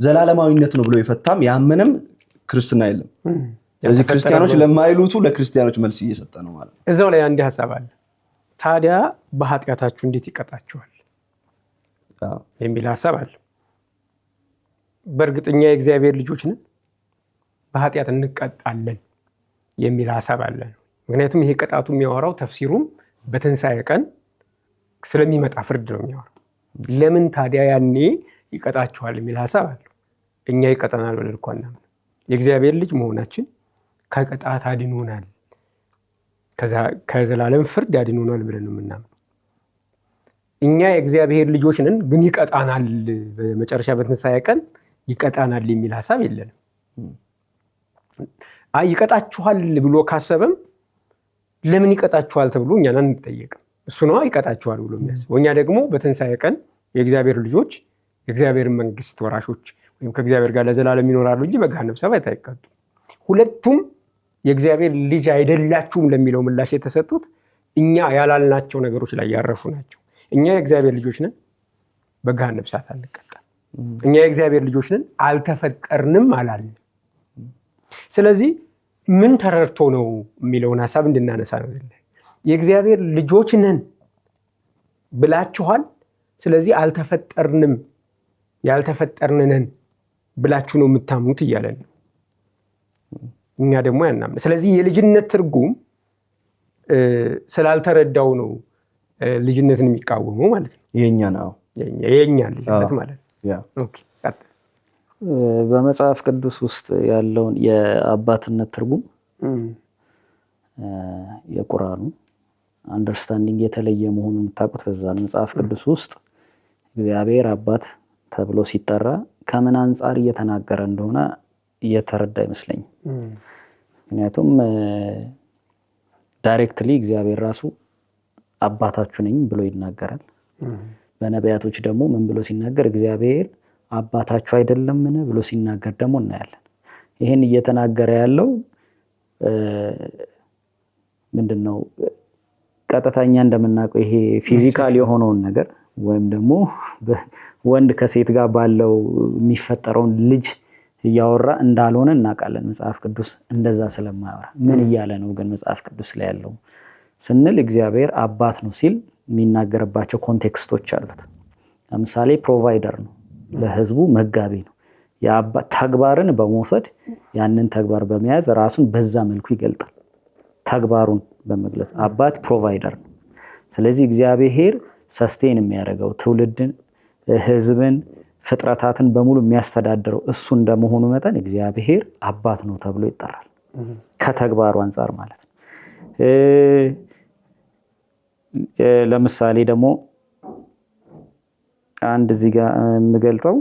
ዘላለማዊነት ነው ብሎ የፈታም ያመነም ክርስትና የለም። ስለዚህ ክርስቲያኖች ለማይሉቱ ለክርስቲያኖች መልስ እየሰጠ ነው ማለት ነው። እዛው ላይ አንድ ሐሳብ አለ። ታዲያ በኃጢአታችሁ እንዴት ይቀጣችኋል የሚል ሐሳብ አለ። በእርግጠኛ የእግዚአብሔር ልጆች ነን፣ በኃጢአት እንቀጣለን የሚል ሐሳብ አለ። ምክንያቱም ይሄ ቅጣቱ የሚያወራው ተፍሲሩም በትንሣኤ ቀን ስለሚመጣ ፍርድ ነው የሚያወራው። ለምን ታዲያ ያኔ ይቀጣችኋል የሚል ሐሳብ አለ። እኛ ይቀጣናል ብለን እኮ አናምንም። የእግዚአብሔር ልጅ መሆናችን ከቅጣት አድኖናል፣ ከዘላለም ፍርድ አድኖናል ብለን ነው የምናምነው። እኛ የእግዚአብሔር ልጆች ነን ግን ይቀጣናል፣ በመጨረሻ በትንሣኤ ቀን ይቀጣናል የሚል ሐሳብ የለንም። ይቀጣችኋል ብሎ ካሰበም ለምን ይቀጣችኋል ተብሎ እኛን አንጠየቅም። እሱ ነው ይቀጣችኋል ብሎ የሚያስበው። እኛ ደግሞ በትንሣኤ ቀን የእግዚአብሔር ልጆች የእግዚአብሔር መንግስት ወራሾች ወይም ከእግዚአብሔር ጋር ለዘላለም ይኖራሉ እንጂ በገሃነመ እሳት አይቀጡም። ሁለቱም የእግዚአብሔር ልጅ አይደላችሁም ለሚለው ምላሽ የተሰጡት እኛ ያላልናቸው ነገሮች ላይ ያረፉ ናቸው። እኛ የእግዚአብሔር ልጆች ነን፣ በገሃነመ እሳት አንቀጣም። እኛ የእግዚአብሔር ልጆች ነን፣ አልተፈጠርንም አላልንም። ስለዚህ ምን ተረድቶ ነው የሚለውን ሐሳብ እንድናነሳ ነው። የእግዚአብሔር ልጆች ነን ብላችኋል፣ ስለዚህ አልተፈጠርንም፣ ያልተፈጠርን ነን ብላችሁ ነው የምታምኑት እያለን ነው። እኛ ደግሞ ያናምን። ስለዚህ የልጅነት ትርጉም ስላልተረዳው ነው ልጅነትን የሚቃወመው ማለት ነው። የኛ ነው የኛ ልጅነት ማለት ነው። ኦኬ። በመጽሐፍ ቅዱስ ውስጥ ያለውን የአባትነት ትርጉም የቁርአኑ አንደርስታንዲንግ የተለየ መሆኑን የምታውቁት በዛ ነው። መጽሐፍ ቅዱስ ውስጥ እግዚአብሔር አባት ተብሎ ሲጠራ ከምን አንጻር እየተናገረ እንደሆነ እየተረዳ አይመስለኝም። ምክንያቱም ዳይሬክትሊ እግዚአብሔር ራሱ አባታችሁ ነኝ ብሎ ይናገራል። በነቢያቶች ደግሞ ምን ብሎ ሲናገር እግዚአብሔር አባታችሁ አይደለምን ብሎ ሲናገር ደግሞ እናያለን። ይሄን እየተናገረ ያለው ምንድነው? ቀጥታኛ እንደምናውቀው ይሄ ፊዚካል የሆነውን ነገር ወይም ደግሞ ወንድ ከሴት ጋር ባለው የሚፈጠረውን ልጅ እያወራ እንዳልሆነ እናውቃለን። መጽሐፍ ቅዱስ እንደዛ ስለማያወራ ምን እያለ ነው ግን መጽሐፍ ቅዱስ ላይ ያለው ስንል እግዚአብሔር አባት ነው ሲል የሚናገርባቸው ኮንቴክስቶች አሉት። ለምሳሌ ፕሮቫይደር ነው፣ ለህዝቡ መጋቢ ነው። የአባት ተግባርን በመውሰድ ያንን ተግባር በመያዝ ራሱን በዛ መልኩ ይገልጣል። ተግባሩን በመግለጽ አባት ፕሮቫይደር ነው። ስለዚህ እግዚአብሔር ሰስቴን የሚያደርገው ትውልድን፣ ህዝብን፣ ፍጥረታትን በሙሉ የሚያስተዳድረው እሱ እንደመሆኑ መጠን እግዚአብሔር አባት ነው ተብሎ ይጠራል። ከተግባሩ አንጻር ማለት ነው። ለምሳሌ ደግሞ አንድ እዚህ ጋር የምገልጸው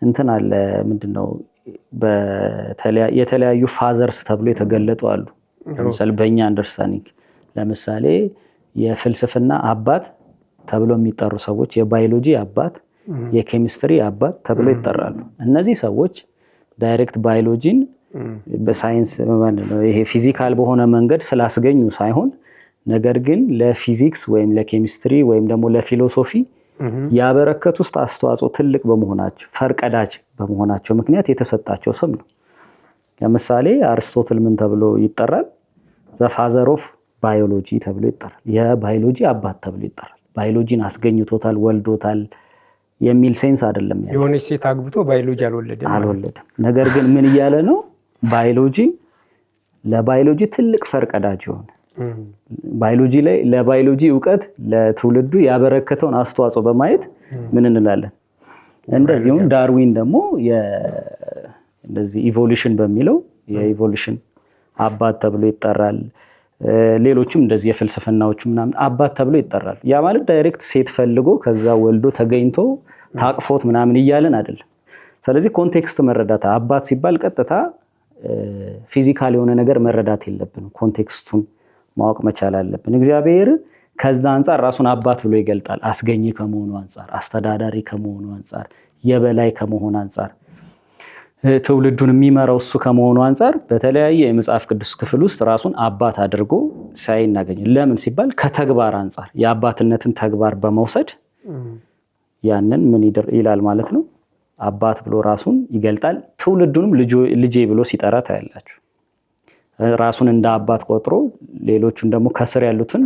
እንትን አለ ምንድነው የተለያዩ ፋዘርስ ተብሎ የተገለጡ አሉ። ለምሳሌ በእኛ አንደርስታንዲንግ ለምሳሌ የፍልስፍና አባት ተብሎ የሚጠሩ ሰዎች የባዮሎጂ አባት፣ የኬሚስትሪ አባት ተብሎ ይጠራሉ። እነዚህ ሰዎች ዳይሬክት ባዮሎጂን በሳይንስ ይሄ ፊዚካል በሆነ መንገድ ስላስገኙ ሳይሆን ነገር ግን ለፊዚክስ ወይም ለኬሚስትሪ ወይም ደግሞ ለፊሎሶፊ ያበረከቱት አስተዋጽኦ ትልቅ በመሆናቸው ፈርቀዳጅ በመሆናቸው ምክንያት የተሰጣቸው ስም ነው። ለምሳሌ አርስቶትል ምን ተብሎ ይጠራል? ዘ ፋዘር ኦፍ ባዮሎጂ ተብሎ ይጠራል። የባዮሎጂ አባት ተብሎ ይጠራል። ባዮሎጂን አስገኝቶታል፣ ወልዶታል የሚል ሴንስ አይደለም ያለው። የሆነች ሴት አግብቶ ባዮሎጂ አልወለደም። ነገር ግን ምን እያለ ነው? ባዮሎጂ ለባዮሎጂ ትልቅ ፈርቀዳጅ የሆነ ባዮሎጂ ላይ ለባዮሎጂ እውቀት ለትውልዱ ያበረከተውን አስተዋጽኦ በማየት ምን እንላለን? እንደዚሁም ዳርዊን ደግሞ እንደዚህ ኢቮሉሽን በሚለው የኢቮሉሽን አባት ተብሎ ይጠራል። ሌሎችም እንደዚህ የፍልስፍናዎቹ ምናምን አባት ተብሎ ይጠራል። ያ ማለት ዳይሬክት ሴት ፈልጎ ከዛ ወልዶ ተገኝቶ ታቅፎት ምናምን እያለን አይደለም። ስለዚህ ኮንቴክስት መረዳት አባት ሲባል ቀጥታ ፊዚካል የሆነ ነገር መረዳት የለብንም። ኮንቴክስቱን ማወቅ መቻል አለብን። እግዚአብሔር ከዛ አንጻር ራሱን አባት ብሎ ይገልጣል። አስገኝ ከመሆኑ አንጻር፣ አስተዳዳሪ ከመሆኑ አንጻር፣ የበላይ ከመሆኑ አንጻር፣ ትውልዱን የሚመራው እሱ ከመሆኑ አንጻር በተለያየ የመጽሐፍ ቅዱስ ክፍል ውስጥ ራሱን አባት አድርጎ ሳይ እናገኛለን። ለምን ሲባል ከተግባር አንጻር የአባትነትን ተግባር በመውሰድ ያንን ምን ይላል ማለት ነው? አባት ብሎ ራሱን ይገልጣል። ትውልዱንም ልጄ ብሎ ሲጠራ ታያላችሁ። ራሱን እንደ አባት ቆጥሮ ሌሎቹን ደግሞ ከስር ያሉትን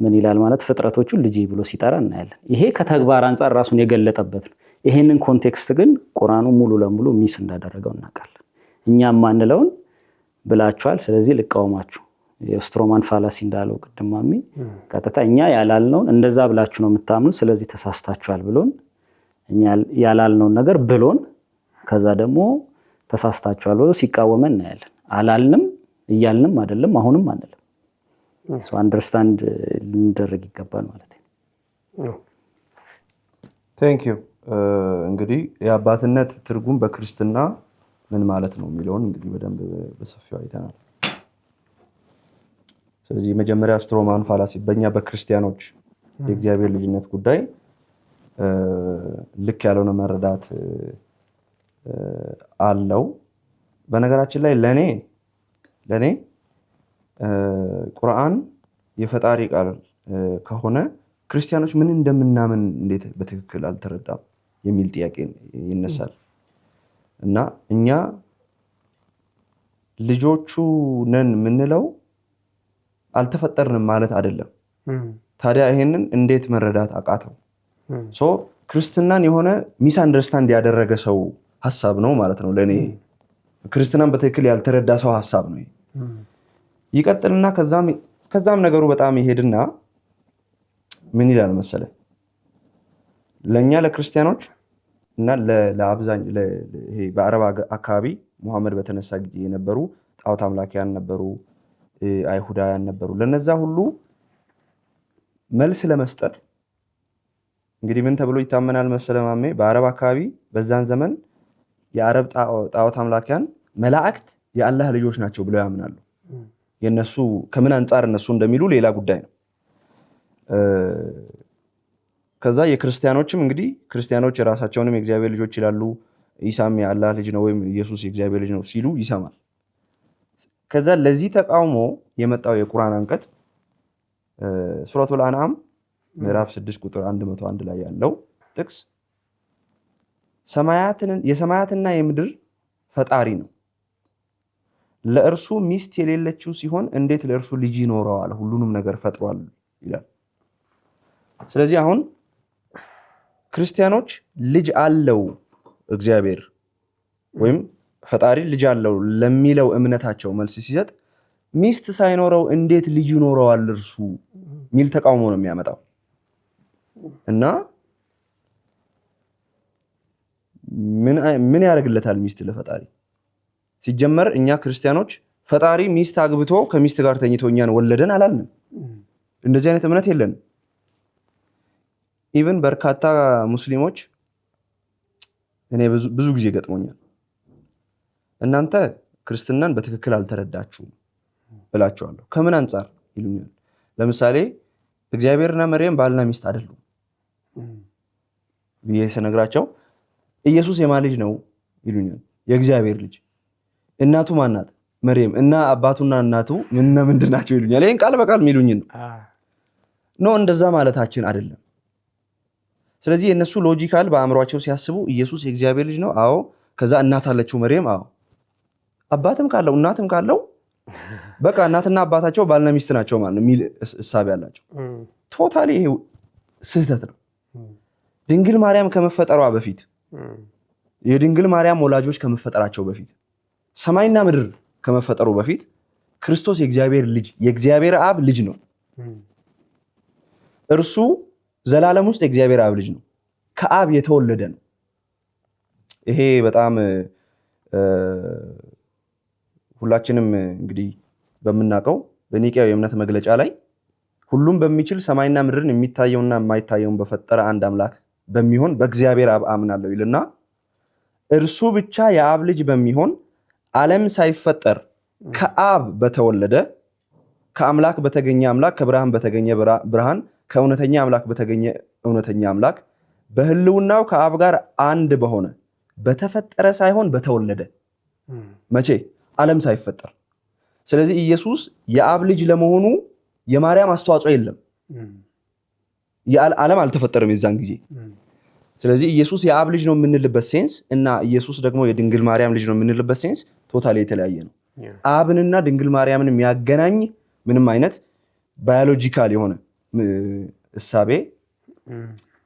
ምን ይላል ማለት ፍጥረቶቹን ልጄ ብሎ ሲጠራ እናያለን። ይሄ ከተግባር አንጻር ራሱን የገለጠበት ነው። ይሄንን ኮንቴክስት ግን ቁርአኑ ሙሉ ለሙሉ ሚስ እንዳደረገው እናውቃለን። እኛም ማንለውን ብላችኋል፣ ስለዚህ ልቃወማችሁ። የስትሮማን ፋላሲ እንዳለው ቅድማሚ ቀጥታ እኛ ያላልነውን እንደዛ ብላችሁ ነው የምታምኑት፣ ስለዚህ ተሳስታችኋል ብሎን እኛ ያላልነውን ነገር ብሎን ከዛ ደግሞ ተሳስታችኋል ብሎ ሲቃወመን እናያለን። አላልንም እያልንም አይደለም አሁንም አንልም። ሶ አንደርስታንድ ልንደረግ ይገባል ማለት ነው። ቴንክ ዩ። እንግዲህ የአባትነት ትርጉም በክርስትና ምን ማለት ነው የሚለውን እንግዲህ በደንብ በሰፊው አይተናል። ስለዚህ የመጀመሪያ ስትሮማን ፋላሲ በእኛ በክርስቲያኖች የእግዚአብሔር ልጅነት ጉዳይ ልክ ያልሆነ መረዳት አለው። በነገራችን ላይ ለኔ ቁርአን የፈጣሪ ቃል ከሆነ ክርስቲያኖች ምን እንደምናምን እንዴት በትክክል አልተረዳም የሚል ጥያቄ ይነሳል። እና እኛ ልጆቹ ነን የምንለው አልተፈጠርንም ማለት አይደለም። ታዲያ ይሄንን እንዴት መረዳት አቃተው? ሶ ክርስትናን የሆነ ሚስ አንደርስታንድ ያደረገ ሰው ሐሳብ ነው ማለት ነው። ለኔ ክርስትናን በትክክል ያልተረዳ ሰው ሐሳብ ነው። ይቀጥልና ከዛም ነገሩ በጣም ይሄድና ምን ይላል መሰለ? ለኛ ለክርስቲያኖች እና ለአብዛኝ ይሄ በአረብ አካባቢ ሙሐመድ በተነሳ ጊዜ የነበሩ ጣዖት አምላኪያን ነበሩ፣ አይሁዳውያን ነበሩ። ለነዛ ሁሉ መልስ ለመስጠት እንግዲህ ምን ተብሎ ይታመናል መሰለ ማሜ? በአረብ አካባቢ በዛን ዘመን የአረብ ጣዖት አምላኪያን መላእክት የአላህ ልጆች ናቸው ብለው ያምናሉ። የነሱ ከምን አንጻር እነሱ እንደሚሉ ሌላ ጉዳይ ነው። ከዛ የክርስቲያኖችም እንግዲህ ክርስቲያኖች የራሳቸውንም የእግዚአብሔር ልጆች ይላሉ። ኢሳም የአላህ ልጅ ነው ወይም ኢየሱስ የእግዚአብሔር ልጅ ነው ሲሉ ይሰማል። ከዛ ለዚህ ተቃውሞ የመጣው የቁርአን አንቀጽ ሱረቱል አንዓም ምዕራፍ 6 ቁጥር 101 ላይ ያለው ጥቅስ የሰማያትና የምድር ፈጣሪ ነው፣ ለእርሱ ሚስት የሌለችው ሲሆን እንዴት ለእርሱ ልጅ ይኖረዋል? ሁሉንም ነገር ፈጥሯል ይላል። ስለዚህ አሁን ክርስቲያኖች ልጅ አለው እግዚአብሔር ወይም ፈጣሪ ልጅ አለው ለሚለው እምነታቸው መልስ ሲሰጥ ሚስት ሳይኖረው እንዴት ልጅ ይኖረዋል እርሱ ሚል ተቃውሞ ነው የሚያመጣው። እና ምን ያደርግለታል ሚስት ለፈጣሪ? ሲጀመር እኛ ክርስቲያኖች ፈጣሪ ሚስት አግብቶ ከሚስት ጋር ተኝቶ እኛን ወለደን አላልንም። እንደዚህ አይነት እምነት የለንም። ኢቭን በርካታ ሙስሊሞች እኔ ብዙ ጊዜ ገጥሞኛል። እናንተ ክርስትናን በትክክል አልተረዳችሁም እላቸዋለሁ። ከምን አንጻር ይሉኛል። ለምሳሌ እግዚአብሔርና መርየም ባልና ሚስት አይደሉም ብዬ ስነግራቸው ኢየሱስ የማን ልጅ ነው ይሉኛል። የእግዚአብሔር ልጅ። እናቱ ማናት? መርየም። እና አባቱና እናቱ ምንድን ናቸው ይሉኛል። ይሄን ቃል በቃል የሚሉኝ ነው። እንደዛ ማለታችን አይደለም። ስለዚህ የነሱ ሎጂካል በአእምሯቸው ሲያስቡ ኢየሱስ የእግዚአብሔር ልጅ ነው፣ አዎ። ከዛ እናት አለችው መርየም፣ አዎ። አባትም ካለው እናትም ካለው በቃ እናትና አባታቸው ባልና ሚስት ናቸው ማለት ነው የሚል እሳቤ ያላቸው። ቶታሊ ይሄ ስህተት ነው። ድንግል ማርያም ከመፈጠሯ በፊት የድንግል ማርያም ወላጆች ከመፈጠራቸው በፊት ሰማይና ምድር ከመፈጠሩ በፊት ክርስቶስ የእግዚአብሔር ልጅ የእግዚአብሔር አብ ልጅ ነው። እርሱ ዘላለም ውስጥ የእግዚአብሔር አብ ልጅ ነው። ከአብ የተወለደ ነው። ይሄ በጣም ሁላችንም እንግዲህ በምናውቀው በኒቅያው የእምነት መግለጫ ላይ ሁሉም በሚችል ሰማይና ምድርን የሚታየውና የማይታየውን በፈጠረ አንድ አምላክ በሚሆን በእግዚአብሔር አብ አምናለሁ ይልና እርሱ ብቻ የአብ ልጅ በሚሆን ዓለም ሳይፈጠር ከአብ በተወለደ ከአምላክ በተገኘ አምላክ ከብርሃን በተገኘ ብርሃን ከእውነተኛ አምላክ በተገኘ እውነተኛ አምላክ በህልውናው ከአብ ጋር አንድ በሆነ በተፈጠረ ሳይሆን በተወለደ። መቼ? ዓለም ሳይፈጠር። ስለዚህ ኢየሱስ የአብ ልጅ ለመሆኑ የማርያም አስተዋጽኦ የለም። ዓለም አልተፈጠረም የዛን ጊዜ። ስለዚህ ኢየሱስ የአብ ልጅ ነው የምንልበት ሴንስ እና ኢየሱስ ደግሞ የድንግል ማርያም ልጅ ነው የምንልበት ሴንስ ቶታሊ የተለያየ ነው። አብንና ድንግል ማርያምን የሚያገናኝ ምንም አይነት ባዮሎጂካል የሆነ እሳቤ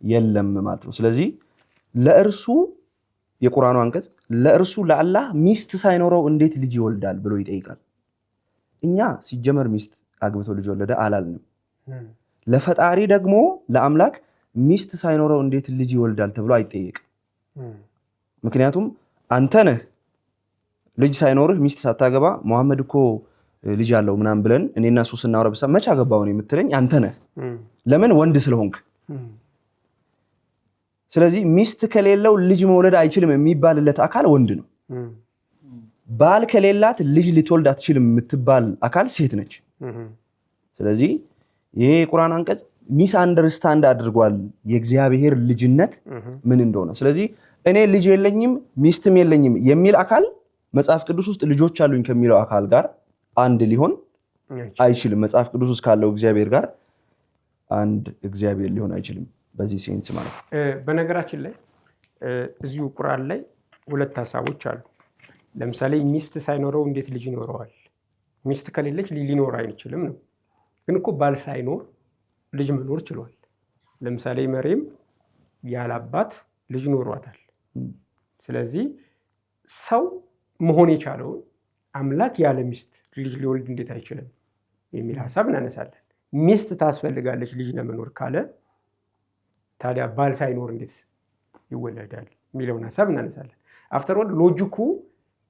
የለም ማለት ነው። ስለዚህ ለእርሱ የቁርአኑ አንቀጽ ለእርሱ ለአላህ ሚስት ሳይኖረው እንዴት ልጅ ይወልዳል ብሎ ይጠይቃል። እኛ ሲጀመር ሚስት አግብቶ ልጅ ወለደ አላልንም። ለፈጣሪ ደግሞ ለአምላክ ሚስት ሳይኖረው እንዴት ልጅ ይወልዳል ተብሎ አይጠየቅም። ምክንያቱም አንተ ነህ ልጅ ሳይኖርህ ሚስት ሳታገባ መሐመድ እኮ ልጅ አለው ምናምን ብለን እኔና እሱ ስናወራ ብሳ መች አገባው ነው የምትለኝ አንተ ነህ። ለምን? ወንድ ስለሆንክ። ስለዚህ ሚስት ከሌለው ልጅ መውለድ አይችልም የሚባልለት አካል ወንድ ነው። ባል ከሌላት ልጅ ልትወልድ አትችልም የምትባል አካል ሴት ነች። ስለዚህ ይሄ የቁርአን አንቀጽ ሚስ አንደርስታንድ አድርጓል የእግዚአብሔር ልጅነት ምን እንደሆነ። ስለዚህ እኔ ልጅ የለኝም ሚስትም የለኝም የሚል አካል መጽሐፍ ቅዱስ ውስጥ ልጆች አሉኝ ከሚለው አካል ጋር አንድ ሊሆን አይችልም። መጽሐፍ ቅዱስ ውስጥ ካለው እግዚአብሔር ጋር አንድ እግዚአብሔር ሊሆን አይችልም በዚህ ሴንስ ማለት ነው። በነገራችን ላይ እዚሁ ቁርአን ላይ ሁለት ሐሳቦች አሉ። ለምሳሌ ሚስት ሳይኖረው እንዴት ልጅ ይኖረዋል? ሚስት ከሌለች ሊኖር አይችልም ነው። ግን እኮ ባል ሳይኖር ልጅ መኖር ችሏል። ለምሳሌ መርየም ያለ አባት ልጅ ኖሯታል። ስለዚህ ሰው መሆን የቻለውን አምላክ ያለ ሚስት ልጅ ሊወልድ እንዴት አይችልም የሚል ሐሳብ እናነሳለን። ሚስት ታስፈልጋለች ልጅ ለመኖር ካለ ታዲያ ባል ሳይኖር እንዴት ይወለዳል የሚለውን ሐሳብ እናነሳለን። አፍተር ኦል ሎጂኩ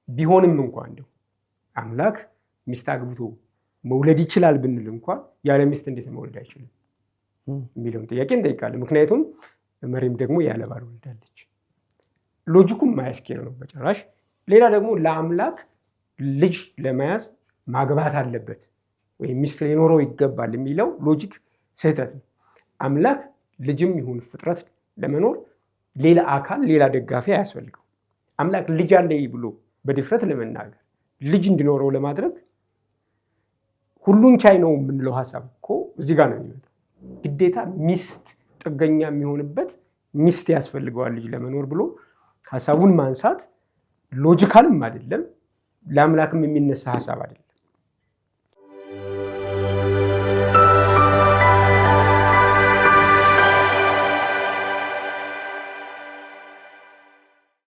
ቢሆንም እንኳን እንደው አምላክ ሚስት አግብቶ መውለድ ይችላል ብንል እንኳን ያለ ሚስት እንዴት መውለድ አይችልም የሚለውን ጥያቄ እንጠይቃለን። ምክንያቱም መርየም ደግሞ ያለ ባል ወልዳለች። ሎጂኩም ማያስኬድ ነው በጭራሽ። ሌላ ደግሞ ለአምላክ ልጅ ለመያዝ ማግባት አለበት ወይም ሚስት ሊኖረው ይገባል የሚለው ሎጂክ ስህተት ነው። አምላክ ልጅም ይሁን ፍጥረት ለመኖር ሌላ አካል ሌላ ደጋፊ አያስፈልገው። አምላክ ልጅ አለኝ ብሎ በድፍረት ለመናገር ልጅ እንዲኖረው ለማድረግ ሁሉን ቻይ ነው የምንለው ሀሳብ እኮ እዚህ ጋር ነው የሚመጣው። ግዴታ ሚስት ጥገኛ የሚሆንበት ሚስት ያስፈልገዋል ልጅ ለመኖር ብሎ ሀሳቡን ማንሳት ሎጂካልም አይደለም፣ ለአምላክም የሚነሳ ሀሳብ አይደለም።